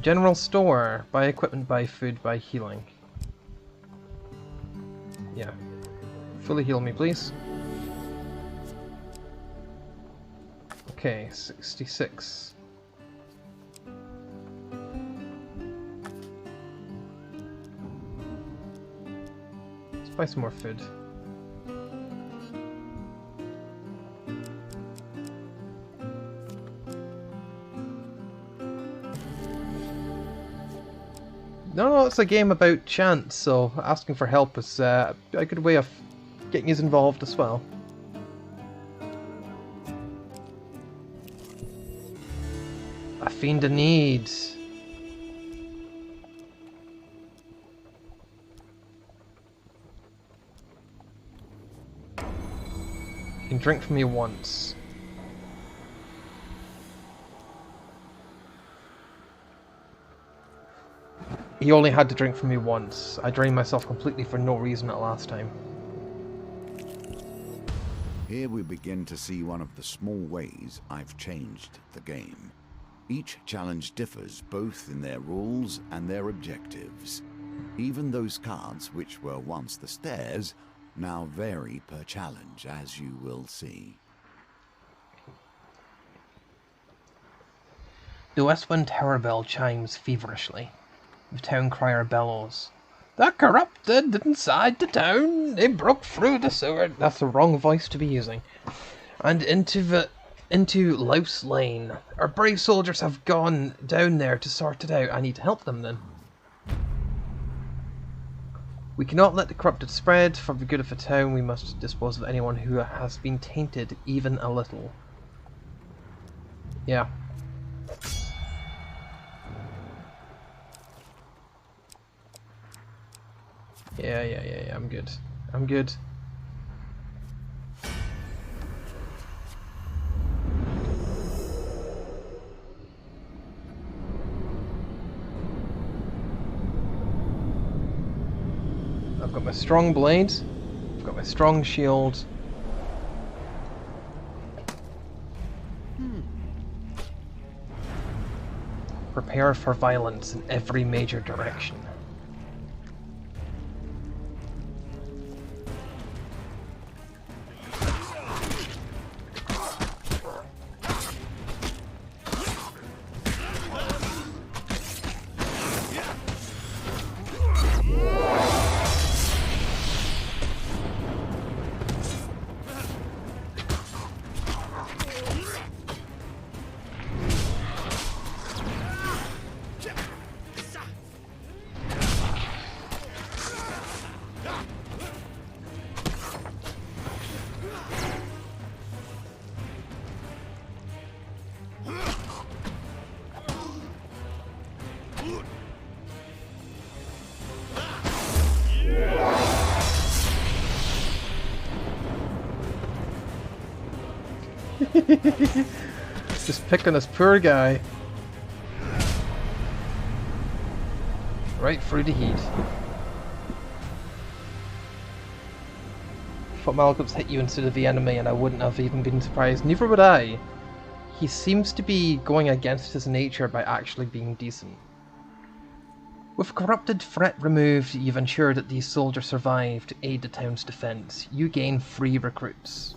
General store. Buy equipment, buy food, buy healing. Yeah. Fully heal me, please. Okay, 66. Let's buy some more food. No, it's a game about chance, so asking for help is a good way of getting us involved as well. A fiend in need. You can drink from me once. He only had to drink from me once. I drained myself completely for no reason at last time. Here we begin to see one of the small ways I've changed the game. Each challenge differs both in their rules and their objectives. Even those cards which were once the stairs now vary per challenge, as you will see. The Westwind Tower bell chimes feverishly. The town crier bellows. The corrupted inside the town! They broke through the sewer. That's the wrong voice to be using. And into Louse Lane. Our brave soldiers have gone down there to sort it out. I need to help them then. We cannot let the corrupted spread. For the good of the town, we must dispose of anyone who has been tainted even a little. Yeah. Yeah, I'm good. I'm good. I've got my strong blade. I've got my strong shield. Prepare for violence in every major direction. Just picking this poor guy. Right through the heat. Thought Malcolm's hit you instead of the enemy and I wouldn't have even been surprised. Neither would I. He seems to be going against his nature by actually being decent. With corrupted threat removed, you've ensured that these soldiers survive to aid the town's defense. You gain 3 recruits.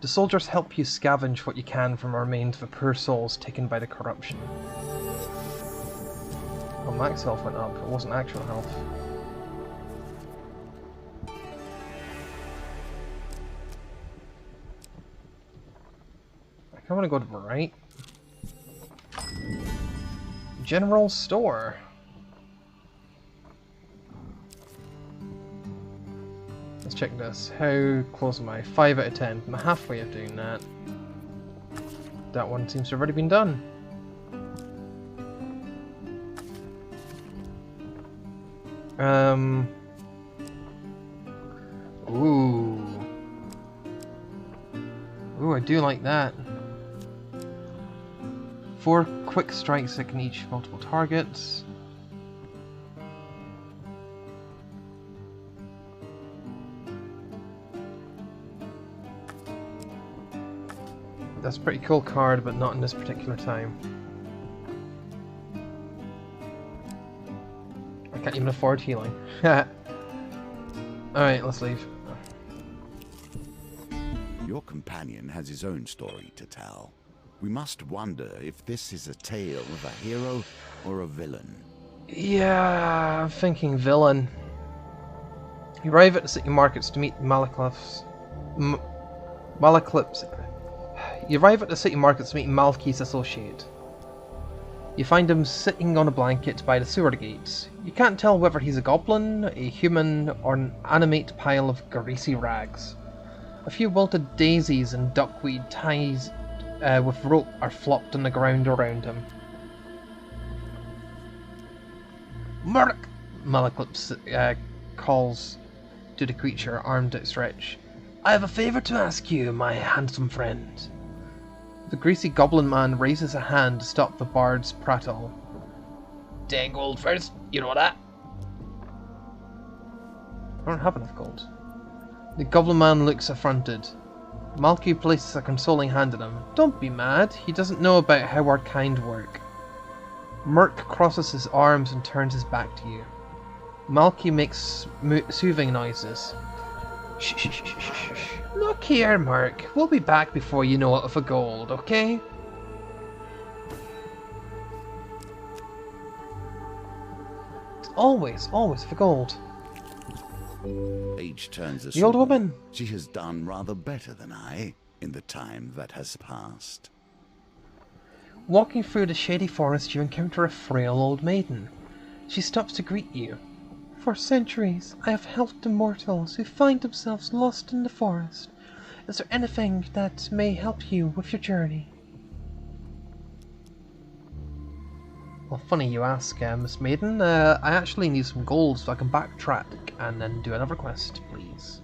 The soldiers help you scavenge what you can from the remains of the poor souls taken by the corruption. Well, max health went up, it wasn't actual health. I want to go to the right. General store. check this. How close am I? 5 out of 10. I'm halfway of doing that. That one seems to have already been done. Ooh. Ooh, I do like that. 4 quick strikes that can each multiple targets. That's a pretty cool card, but not in this particular time. I can't even afford healing. Alright, let's leave. Your companion has his own story to tell. We must wonder if this is a tale of a hero or a villain. Yeah, I'm thinking villain. You arrive at the city markets to meet You arrive at the city markets to meet Malky's associate. You find him sitting on a blanket by the sewer gates. You can't tell whether he's a goblin, a human, or an animate pile of greasy rags. A few wilted daisies and duckweed ties with rope are flopped on the ground around him. Merc! Malaclips calls to the creature, armed outstretched. I have a favour to ask you, my handsome friend. The greasy goblin man raises a hand to stop the bard's prattle. 10 gold first, you know that? I don't have enough gold. The goblin man looks affronted. Malky places a consoling hand on him. Don't be mad, he doesn't know about how our kind work. Merc crosses his arms and turns his back to you. Malky makes soothing noises. Shh, shh, shh, shh, shh, shh. Look here, Merc. We'll be back before you know it of a gold, okay? It's always for gold. Age turns a The old sword. woman. She has done rather better than I in the time that has passed. Walking through the shady forest, you encounter a frail old maiden. She stops to greet you. For centuries, I have helped the mortals who find themselves lost in the forest. Is there anything that may help you with your journey? Well, funny you ask, Miss Maiden. I actually need some gold so I can backtrack and then do another quest, please.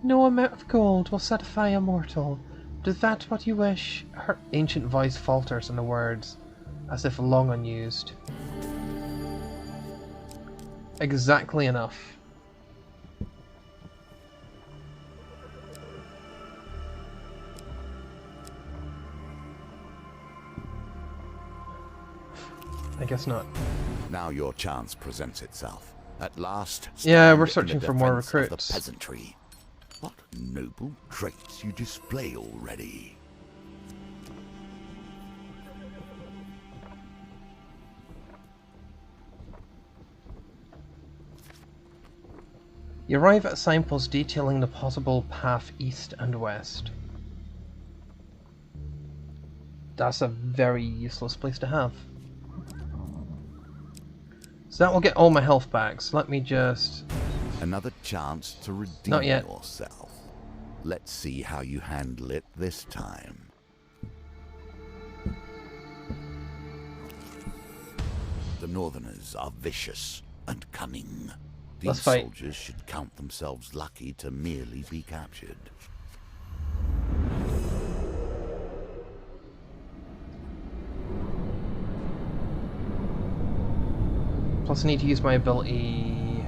No amount of gold will satisfy a mortal. Is that what you wish? Her ancient voice falters on the words, as if long unused. Exactly enough. I guess not. Now your chance presents itself. At last, Yeah, we're stand in searching the for more defense of the recruits. peasantry. What noble traits you display already. You arrive at signposts detailing the possible path east and west. That's a very useless place to have. So that will get all my health back, so let me just... Another chance to redeem Not yet. yourself. Let's see how you handle it this time. The Northerners are vicious and cunning. Let's These fight. soldiers should count themselves lucky to merely be captured. Plus I need to use my ability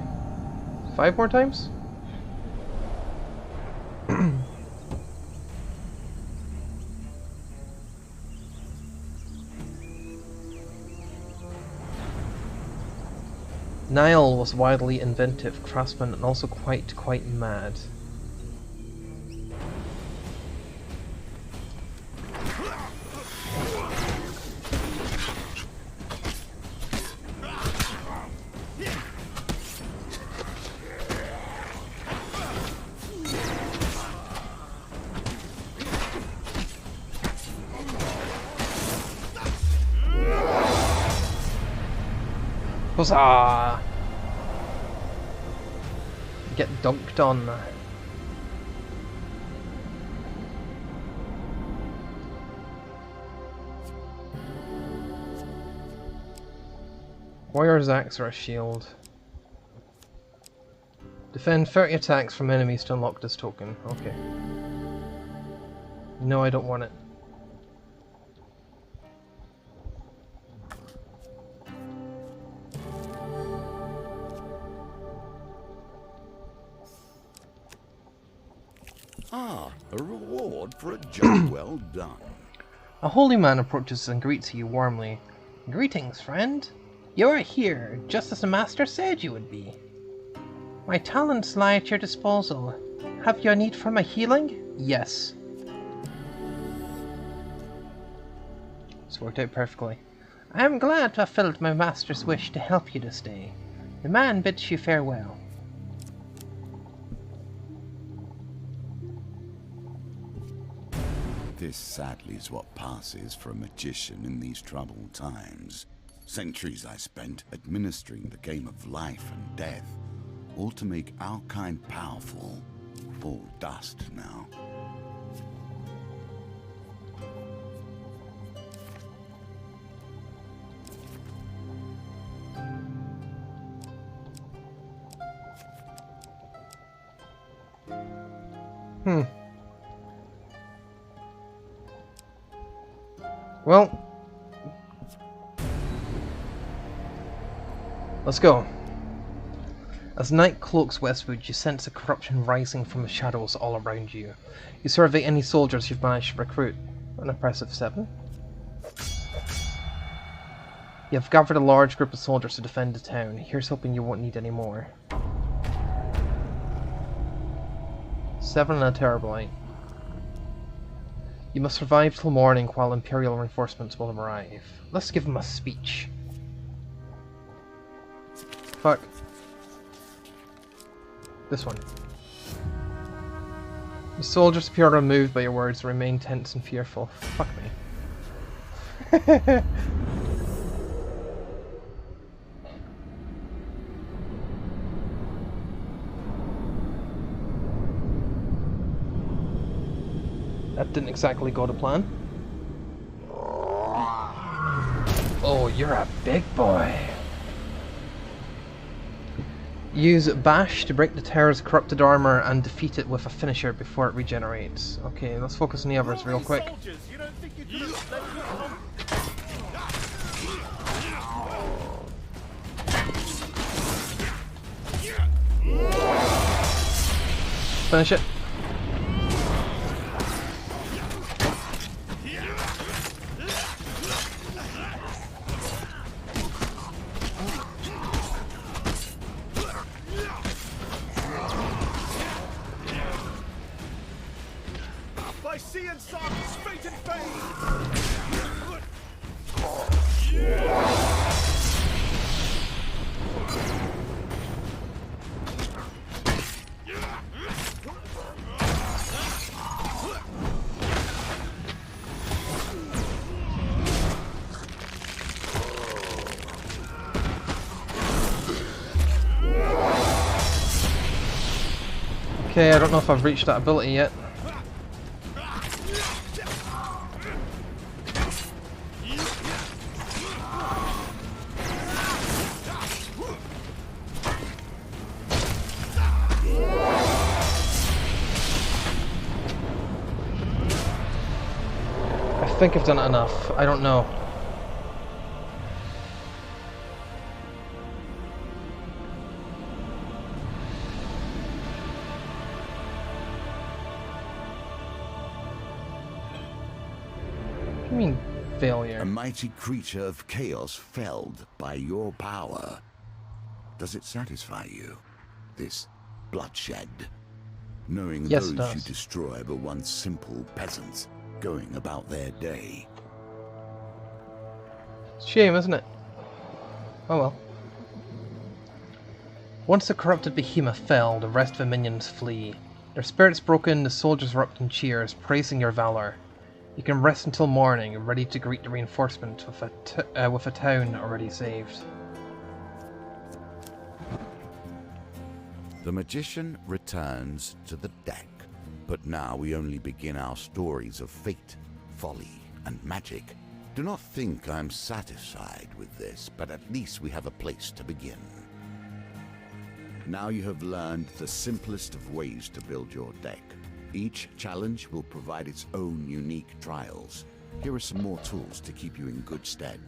5 more times? Niall was wildly inventive craftsman and also quite mad. Huzzah! get dunked on. Warrior's Axe or a shield. Defend 30 attacks from enemies to unlock this token. Okay. No, I don't want it. Ah, a reward for a job well done. A holy man approaches and greets you warmly. Greetings, friend. You are here, just as the master said you would be. My talents lie at your disposal. Have you a need for my healing? Yes. It's worked out perfectly. I am glad to have filled my master's wish to help you this day. The man bids you farewell. This sadly is what passes for a magician in these troubled times. Centuries I spent administering the game of life and death, all to make our kind powerful, all dust now. Well, let's go. As night cloaks westward, you sense the corruption rising from the shadows all around you. You survey any soldiers you've managed to recruit. An impressive 7. You have gathered a large group of soldiers to defend the town. Here's hoping you won't need any more. 7 and a Terrorblight. You must survive till morning while Imperial reinforcements will arrive. Let's give them a speech. Fuck. This one. The soldiers appear unmoved by your words, remain tense and fearful. Fuck me. That didn't exactly go to plan. Oh, you're a big boy. Use Bash to break the Terror's corrupted armor and defeat it with a finisher before it regenerates. Okay, let's focus on the others real quick. Soldiers, you don't think you could have let them come? Finish it. By sea and sun, straight and fade! Okay, I don't know if I've reached that ability yet. I think I've done it enough. I don't know. What do you mean, failure? A mighty creature of chaos felled by your power. Does it satisfy you, this bloodshed? Knowing Yes, it those does. you destroy were once simple peasants, going about their day. Shame, isn't it? Oh well. Once the corrupted behemoth fell, the rest of the minions flee. Their spirits broken, the soldiers erupt in cheers, praising your valor. You can rest until morning, ready to greet the reinforcement with a town already saved. The magician returns to the deck, but now we only begin our stories of fate, folly, and magic. Do not think I'm satisfied with this, but at least we have a place to begin. Now you have learned the simplest of ways to build your deck. Each challenge will provide its own unique trials. Here are some more tools to keep you in good stead.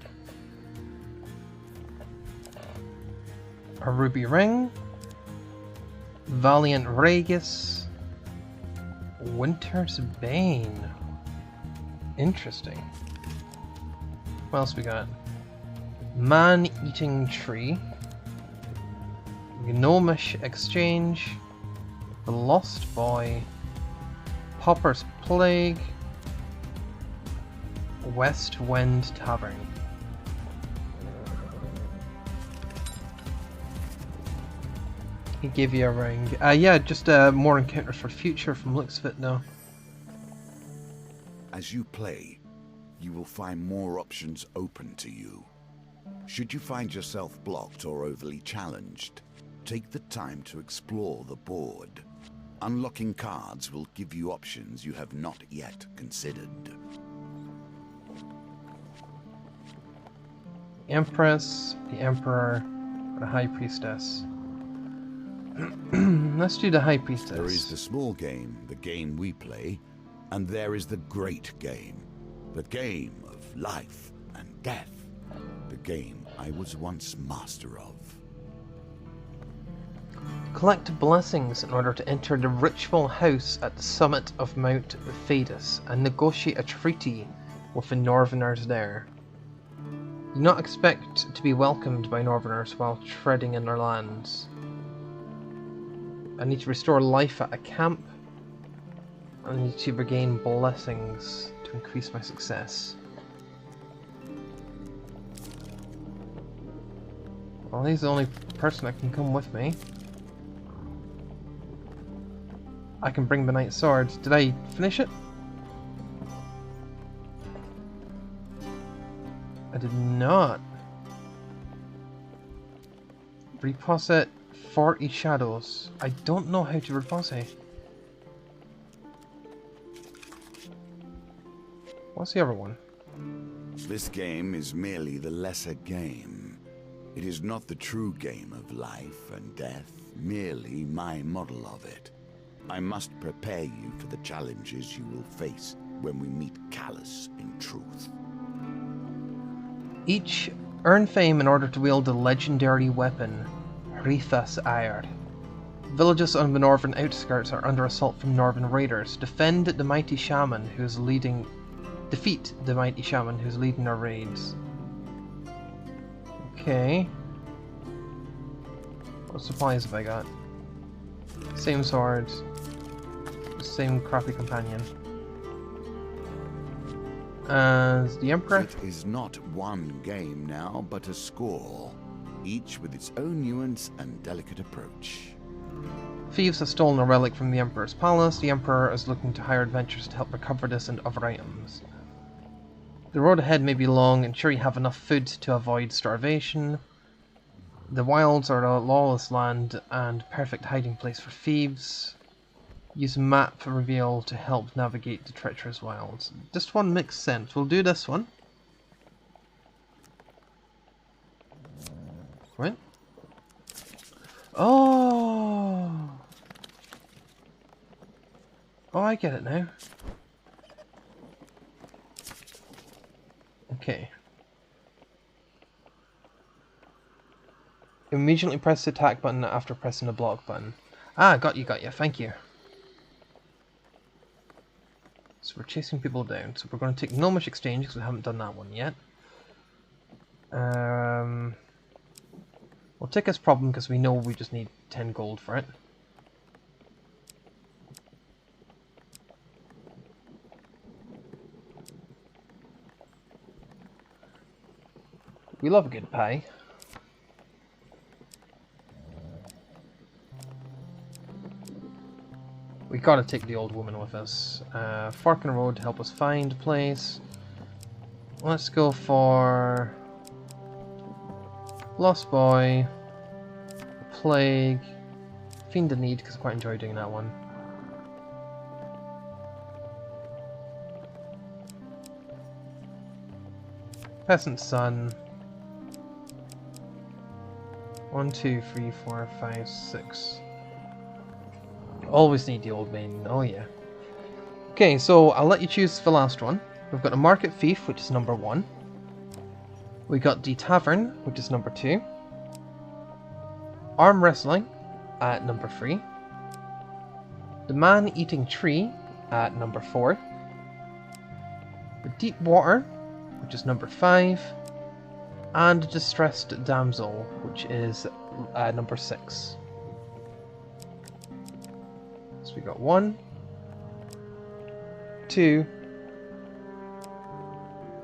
A ruby ring, Valiant Regis, Winter's Bane. Interesting. What else we got? Man-eating tree, Gnomish exchange, the Lost Boy, Popper's Plague, West Wind Tavern. He gave you a ring. Yeah, just more encounters for future from looks of it now. As you play, you will find more options open to you. Should you find yourself blocked or overly challenged, take the time to explore the board. Unlocking cards will give you options you have not yet considered. Empress, the Emperor, the High Priestess. Let's do the High Priestess. There is the small game, the game we play, and there is the great game, the game of life and death, the game I was once master of. Collect blessings in order to enter the ritual house at the summit of Mount Thedas and negotiate a treaty with the Northerners there. Do not expect to be welcomed by Northerners while treading in their lands. I need to restore life at a camp. I need to regain blessings to increase my success. Well, he's the only person that can come with me. I can bring the Knight Sword. Did I finish it? I did not. Reposit 40 shadows. I don't know how to reposit. What's the other one? This game is merely the lesser game. It is not the true game of life and death, merely my model of it. I must prepare you for the challenges you will face when we meet Callus in truth. Each earn fame in order to wield the legendary weapon, Ritha's Ire. Villages on the northern outskirts are under assault from northern raiders. Defeat the mighty shaman who's leading our raids. Okay. What supplies have I got? Same swords. Same crappy companion. As the Emperor. It is not one game now, but a score, each with its own nuance and delicate approach. Thieves have stolen a relic from the Emperor's palace. The Emperor is looking to hire adventurers to help recover this and other items. The road ahead may be long, ensure you have enough food to avoid starvation. The wilds are a lawless land and perfect hiding place for thieves. Use map reveal to help navigate the treacherous wilds. This one makes sense. We'll do this one. Right? Oh! Oh, I get it now. Okay. Immediately press the attack button after pressing the block button. Ah, got you, thank you. So we're chasing people down. So we're going to take Gnomish Exchange because we haven't done that one yet. We'll take this problem because we know we just need 10 gold for it. We love a good pie. We gotta take the old woman with us. Fork in the road to help us find a place. Let's go for Lost Boy, Plague, Fiend the Need, because I quite enjoy doing that one. Peasant's Son. 1, 2, 3, 4, 5, 6. Always need the Old Maiden, oh yeah. Okay, so I'll let you choose the last one. We've got a Market Thief, which is number 1. We got the Tavern, which is number 2. Arm Wrestling at number 3. The Man-Eating Tree at number 4. The Deep Water, which is number 5. And Distressed Damsel, which is number 6. So we got 1, 2,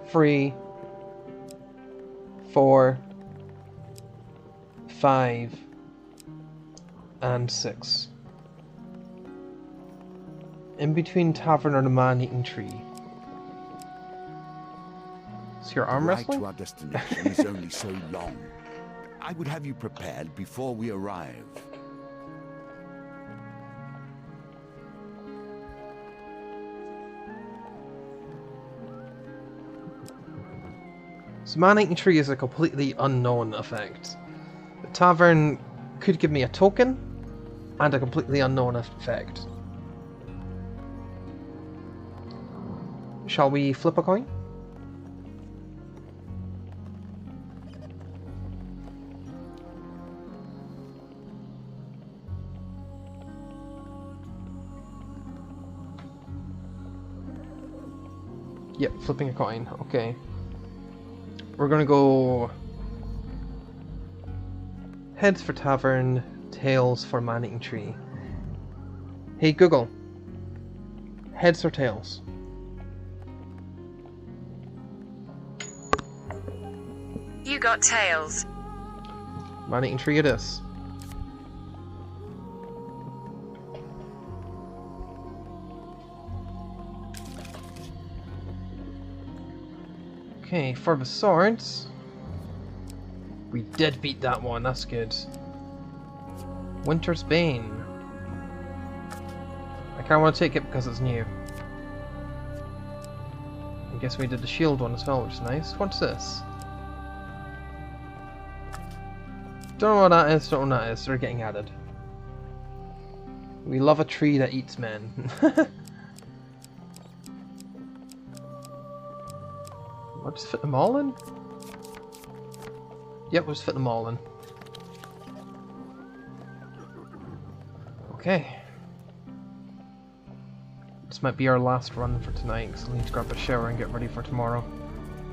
3, 4, 5, and 6. In between Tavern or the Man-Eating Tree. So your arm wrestling? The ride to our destination is only so long. I would have you prepared before we arrive. So Man-Eating Tree is a completely unknown effect. The Tavern could give me a token, and a completely unknown effect. Shall we flip a coin? Yep, flipping a coin, okay. We're gonna go heads for Tavern, tails for Man-Eating Tree. Hey Google, heads or tails? You got tails. Man-Eating Tree it is. Okay, for the swords, we did beat that one, that's good. Winter's Bane. I kinda want to take it because it's new. I guess we did the shield one as well, which is nice. What's this? Don't know what that is, don't know what that is, they're getting added. We love a tree that eats men. I'll just fit them all in? Yep, we'll just fit them all in. Okay. This might be our last run for tonight, because I'll need to grab a shower and get ready for tomorrow.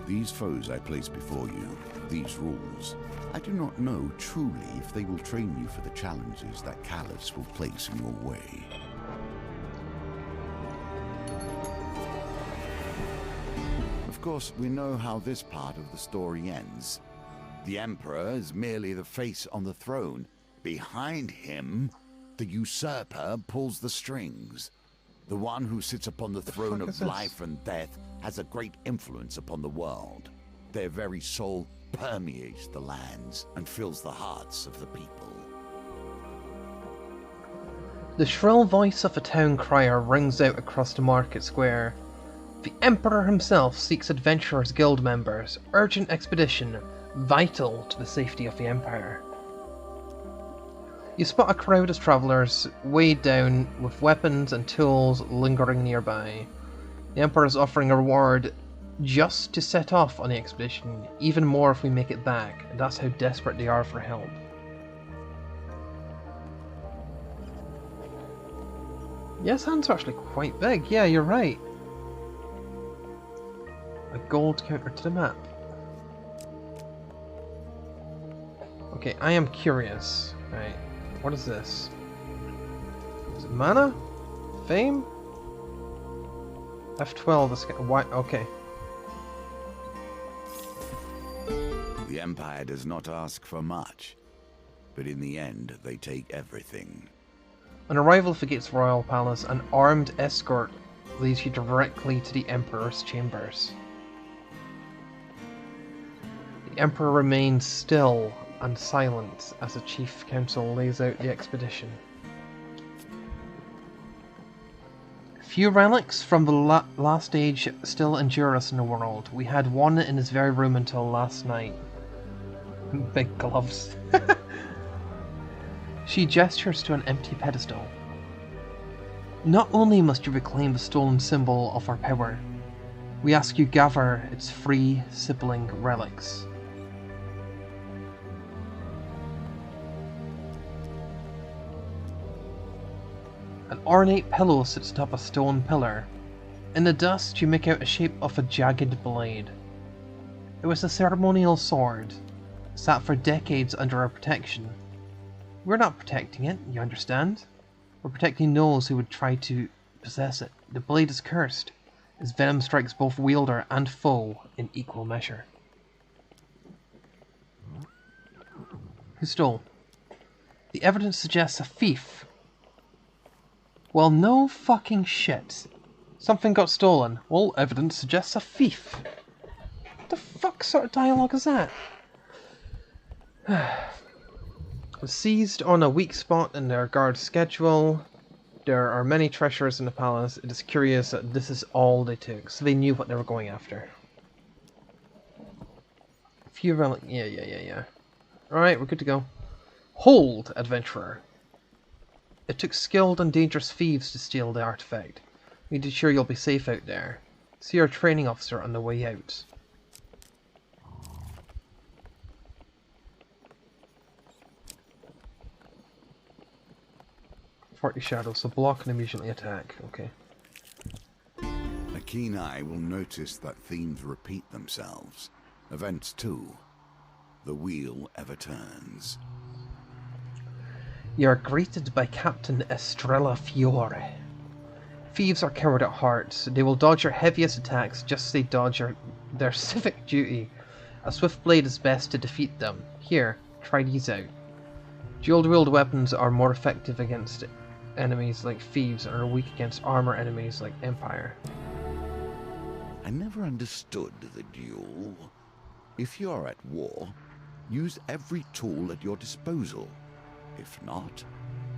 These foes I place before you, these rules, I do not know truly if they will train you for the challenges that Calus will place in your way. Of course, we know how this part of the story ends. The Emperor is merely the face on the throne. Behind him, the usurper pulls the strings. The one who sits upon the throne of life and death has a great influence upon the world. Their very soul permeates the lands and fills the hearts of the people. The shrill voice of a town crier rings out across the market square. The Emperor himself seeks Adventurers Guild members. Urgent expedition, vital to the safety of the Empire. You spot a crowd of travellers, weighed down with weapons and tools lingering nearby. The Emperor is offering a reward just to set off on the expedition, even more if we make it back, and that's how desperate they are for help. Yes, hands are actually quite big, yeah, you're right. A gold counter to the map. Okay, I am curious. Right, what is this? Is it mana? Fame? F12 is white. Okay. The Empire does not ask for much, but in the end, they take everything. On arrival at the Gates Royal Palace, an armed escort leads you directly to the Emperor's chambers. The Emperor remains still and silent as the Chief Council lays out the expedition. Few relics from the last age still endure us in the world. We had one in this very room until last night. Big gloves. She gestures to an empty pedestal. Not only must you reclaim the stolen symbol of our power, we ask you gather its free sibling relics. An ornate pillow sits atop a stone pillar. In the dust you make out a shape of a jagged blade. It was a ceremonial sword, sat for decades under our protection. We're not protecting it, you understand? We're protecting those who would try to possess it. The blade is cursed. Its venom strikes both wielder and foe in equal measure. Who stole? The evidence suggests a thief. Well, no fucking shit. Something got stolen. Well, evidence suggests a thief. What the fuck sort of dialogue is that? Was seized on a weak spot in their guard schedule. There are many treasures in the palace. It is curious that this is all they took, so they knew what they were going after. Few relic. Yeah. Alright, we're good to go. Hold, adventurer. It took skilled and dangerous thieves to steal the artifact. We need to ensure you'll be safe out there. See our training officer on the way out. 40 shadows, so block and immediately attack. Okay. A keen eye will notice that themes repeat themselves. Events too. The wheel ever turns. You are greeted by Captain Estrella Fiore. Thieves are coward at heart. They will dodge your heaviest attacks just as they dodge their civic duty. A swift blade is best to defeat them. Here, try these out. Dual-wield weapons are more effective against enemies like thieves and are weak against armor enemies like Empire. I never understood the duel. If you're at war, use every tool at your disposal. If not,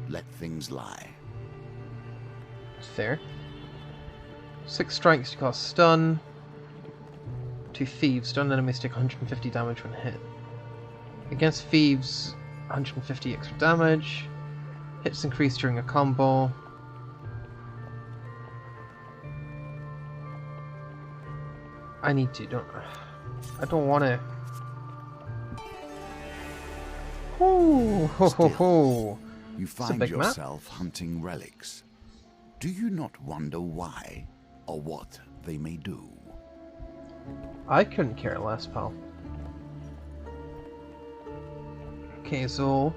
let things lie. Fair. 6 strikes to cause stun. 2 thieves. Stunned enemies take 150 damage when hit. Against thieves, 150 extra damage. Hits increase during a combo. I need to, I don't want to. Oh, ho ho ho! You find yourself hunting relics. Do you not wonder why, or what they may do? I couldn't care less, pal. Okay, so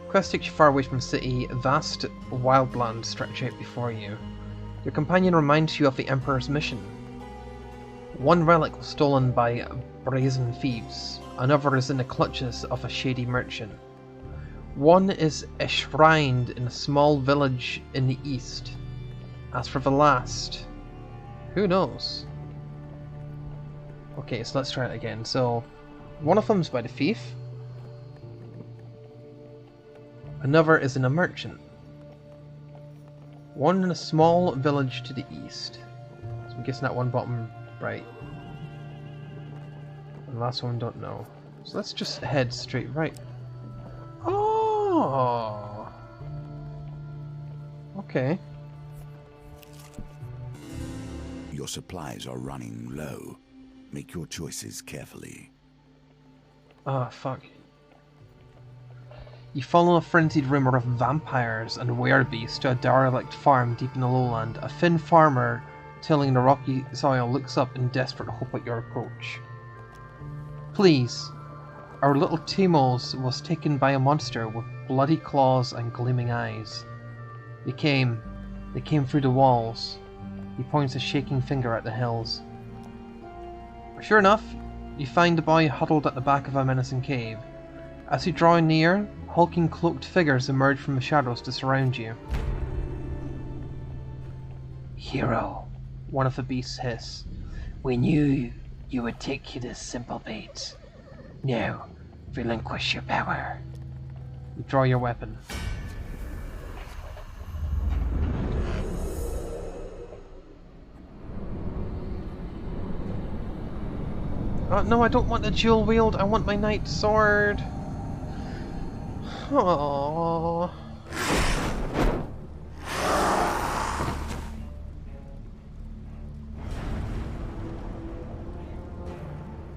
quest takes you far away from the city. Vast wildlands stretch out before you. Your companion reminds you of the Emperor's mission. One relic was stolen by brazen thieves. Another is in the clutches of a shady merchant. One is enshrined in a small village in the east. As for the last, who knows? Okay, so let's try it again. So, one of them's by the thief. Another is in a merchant. One in a small village to the east. So I'm guessing that one bottom right. And the last one don't know. So let's just head straight right. Oh! Okay. Your supplies are running low. Make your choices carefully. Ah, fuck. You follow a frenzied rumour of vampires and werebeasts to a derelict farm deep in the lowland. A thin farmer tilling the rocky soil looks up in desperate hope at your approach. Please, our little Timos was taken by a monster with bloody claws and gleaming eyes. They came through the walls. He points a shaking finger at the hills. Sure enough, you find the boy huddled at the back of a menacing cave. As you draw near, hulking cloaked figures emerge from the shadows to surround you. Hero, one of the beasts hiss. we knew you would take this simple bait. Now, relinquish your power. You draw your weapon. No, I don't want a dual wield. I want my knight sword. Aww.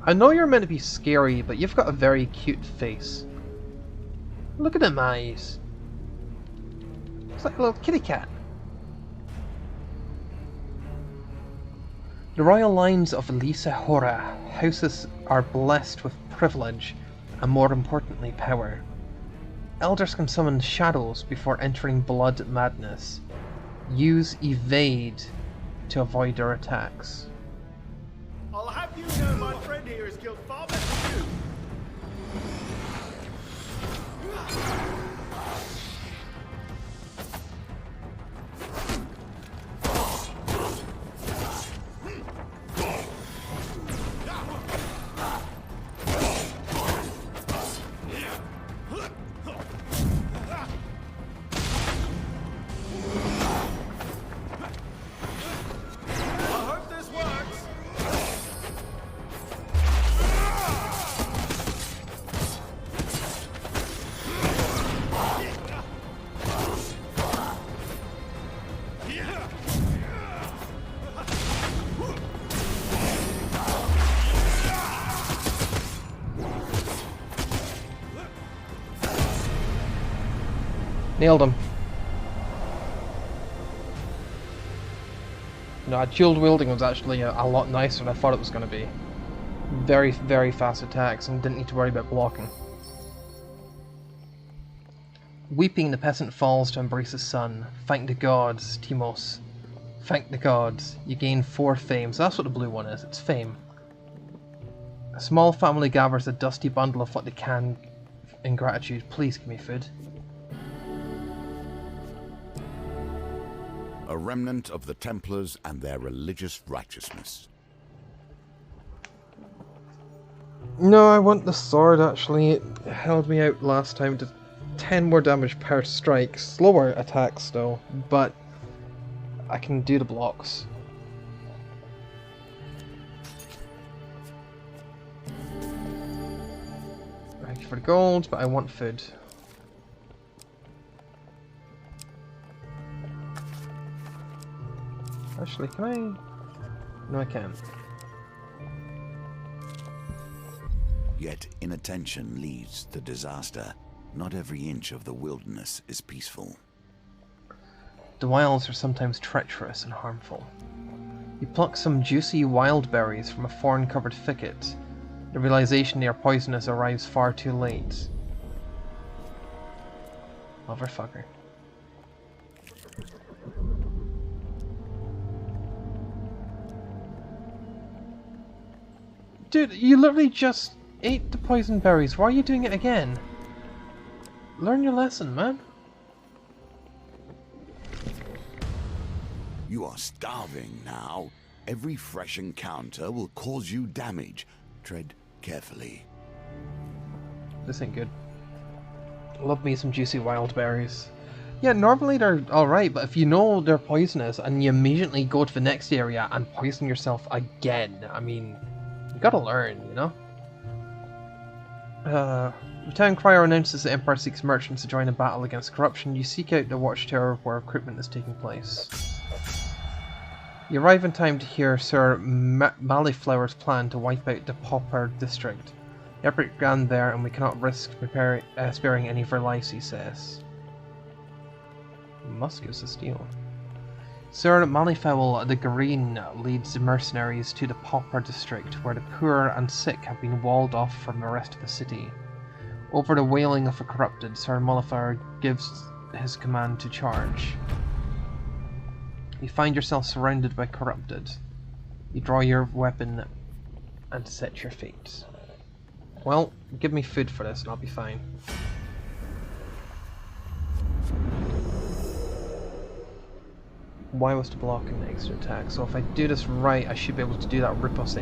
I know you're meant to be scary, but you've got a very cute face. Look at them eyes. It's like a little kitty cat. The royal lines of Lisa Hora houses are blessed with privilege and, more importantly, power. Elders can summon shadows before entering blood madness. Use evade to avoid their attacks. I'll have you know my friend here is killed far better than you. I hope this works. Nailed him. No, dual wielding was actually a lot nicer than I thought it was going to be. Very, very fast attacks and didn't need to worry about blocking. Weeping, the peasant falls to embrace his son. Thank the gods, Timos. Thank the gods. You gain 4 fame. So that's what the blue one is. It's fame. A small family gathers a dusty bundle of what they can in gratitude. Please give me food. A remnant of the Templars and their religious righteousness. No, I want the sword actually. It held me out last time to 10 more damage per strike. Slower attacks still, but I can do the blocks. Thank you for the gold, but I want food. Actually, can I? No, I can't. Yet inattention leads to disaster. Not every inch of the wilderness is peaceful. The wilds are sometimes treacherous and harmful. You pluck some juicy wild berries from a thorn-covered thicket. The realization they are poisonous arrives far too late. Motherfucker. Dude, you literally just ate the poison berries. Why are you doing it again? Learn your lesson, man. You are starving now. Every fresh encounter will cause you damage. Tread carefully. This ain't good. Love me some juicy wild berries. Yeah, normally they're alright, but if you know they're poisonous and you immediately go to the next area and poison yourself again, I mean, you gotta learn, you know? The town crier announces the Empire seeks merchants to join a battle against corruption. You seek out the watchtower where recruitment is taking place. You arrive in time to hear Sir Maliflower's plan to wipe out the Pauper district. The epic began there, and we cannot risk sparing any of our lives, he says. Muskets of steel. Sir Malifowl the Green leads the mercenaries to the Pauper district, where the poor and sick have been walled off from the rest of the city. Over the wailing of the corrupted, Sir Malifowl gives his command to charge. You find yourself surrounded by corrupted. You draw your weapon and set your fate. Well, give me food for this and I'll be fine. Y was to block an extra attack, so if I do this right, I should be able to do that riposte.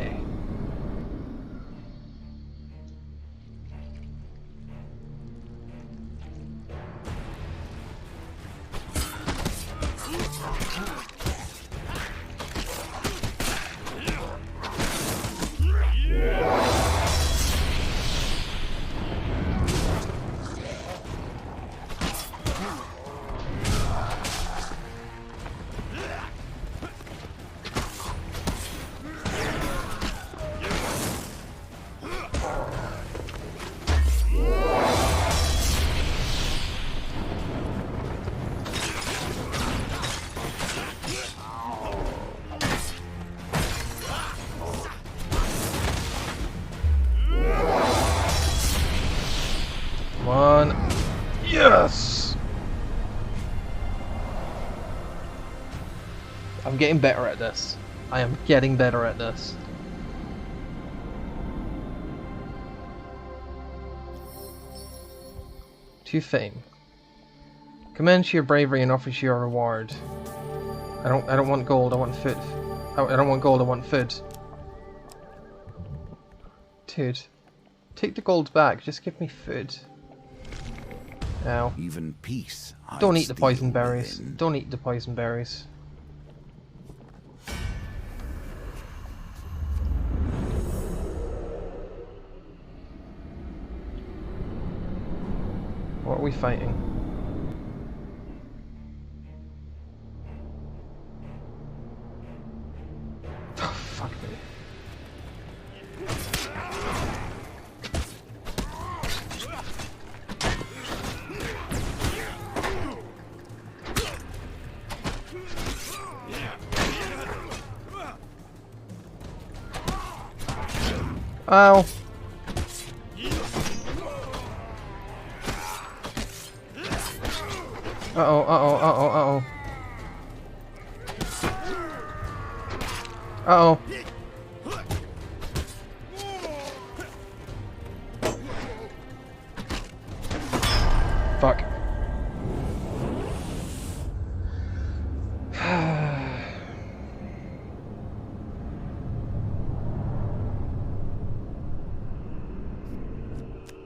I'm getting better at this. I am getting better at this. To fame. Commends your bravery and offers you a reward. I don't want gold, I want food. I don't want gold, I want food. Dude. Take the gold back, just give me food. Ow. Even peace. Don't hides eat the poison steel berries. within. Don't eat the poison berries. What are we fighting? Oh, fuck me. Ow. Uh-oh, uh-oh, uh-oh, uh-oh. Uh-oh. Fuck.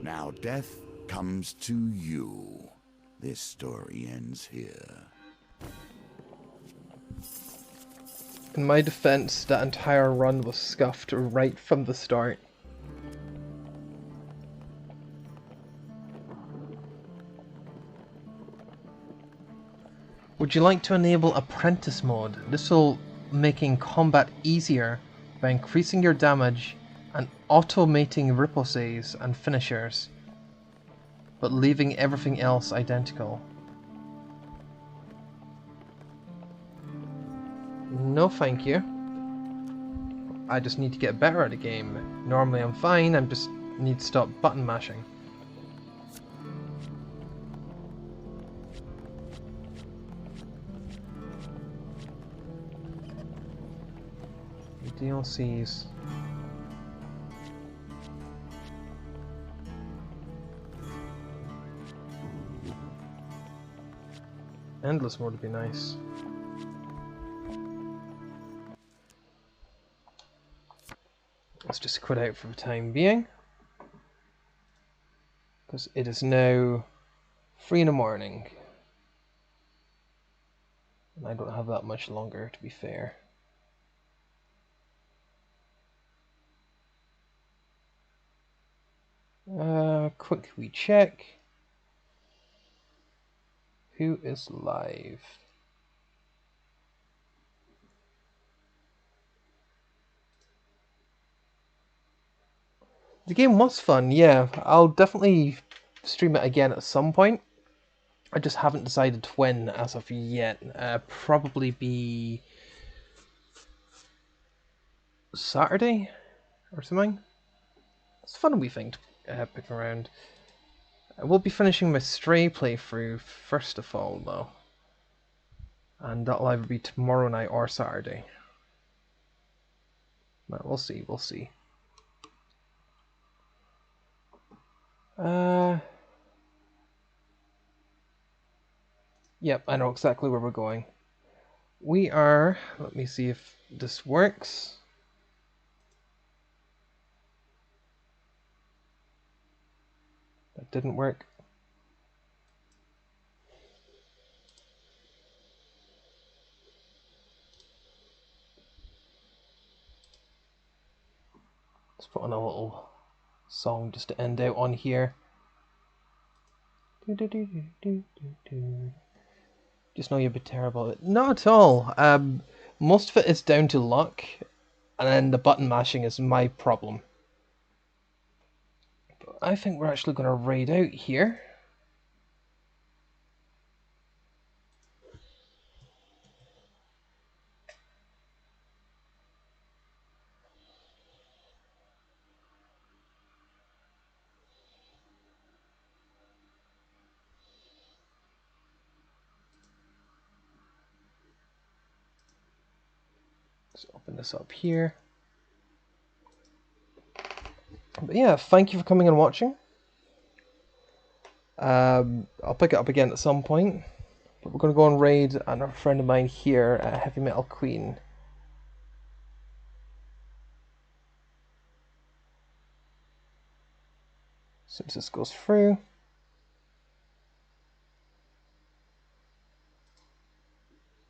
Now death comes to you. This story ends here. In my defense, that entire run was scuffed right from the start. Would you like to enable Apprentice mode? This will making combat easier by increasing your damage and automating ripostes and finishers, but leaving everything else identical. No thank you. I just need to get better at the game. Normally I'm fine, I just need to stop button mashing. DLCs. Endless mode would be nice. Let's just quit out for the time being, because it is now 3 in the morning. And I don't have that much longer, to be fair. Quick we check. Who is live? The game was fun, yeah. I'll definitely stream it again at some point. I just haven't decided when as of yet. Probably be Saturday or something. It's a fun wee thing to pick around. I will be finishing my Stray playthrough first of all, though. And that'll either be tomorrow night or Saturday. But we'll see, we'll see. Yep, I know exactly where we're going. We are... Let me see if this works. That didn't work. Let's put on a little song just to end out on here. Just know you'd be terrible at it. Not at all. Most of it is down to luck, and then the button mashing is my problem. But I think we're actually going to raid out here. Let's open this up here. But yeah, thank you for coming and watching. I'll pick it up again at some point. But we're going to go and raid another friend of mine here, Heavy Metal Queen. Since this goes through.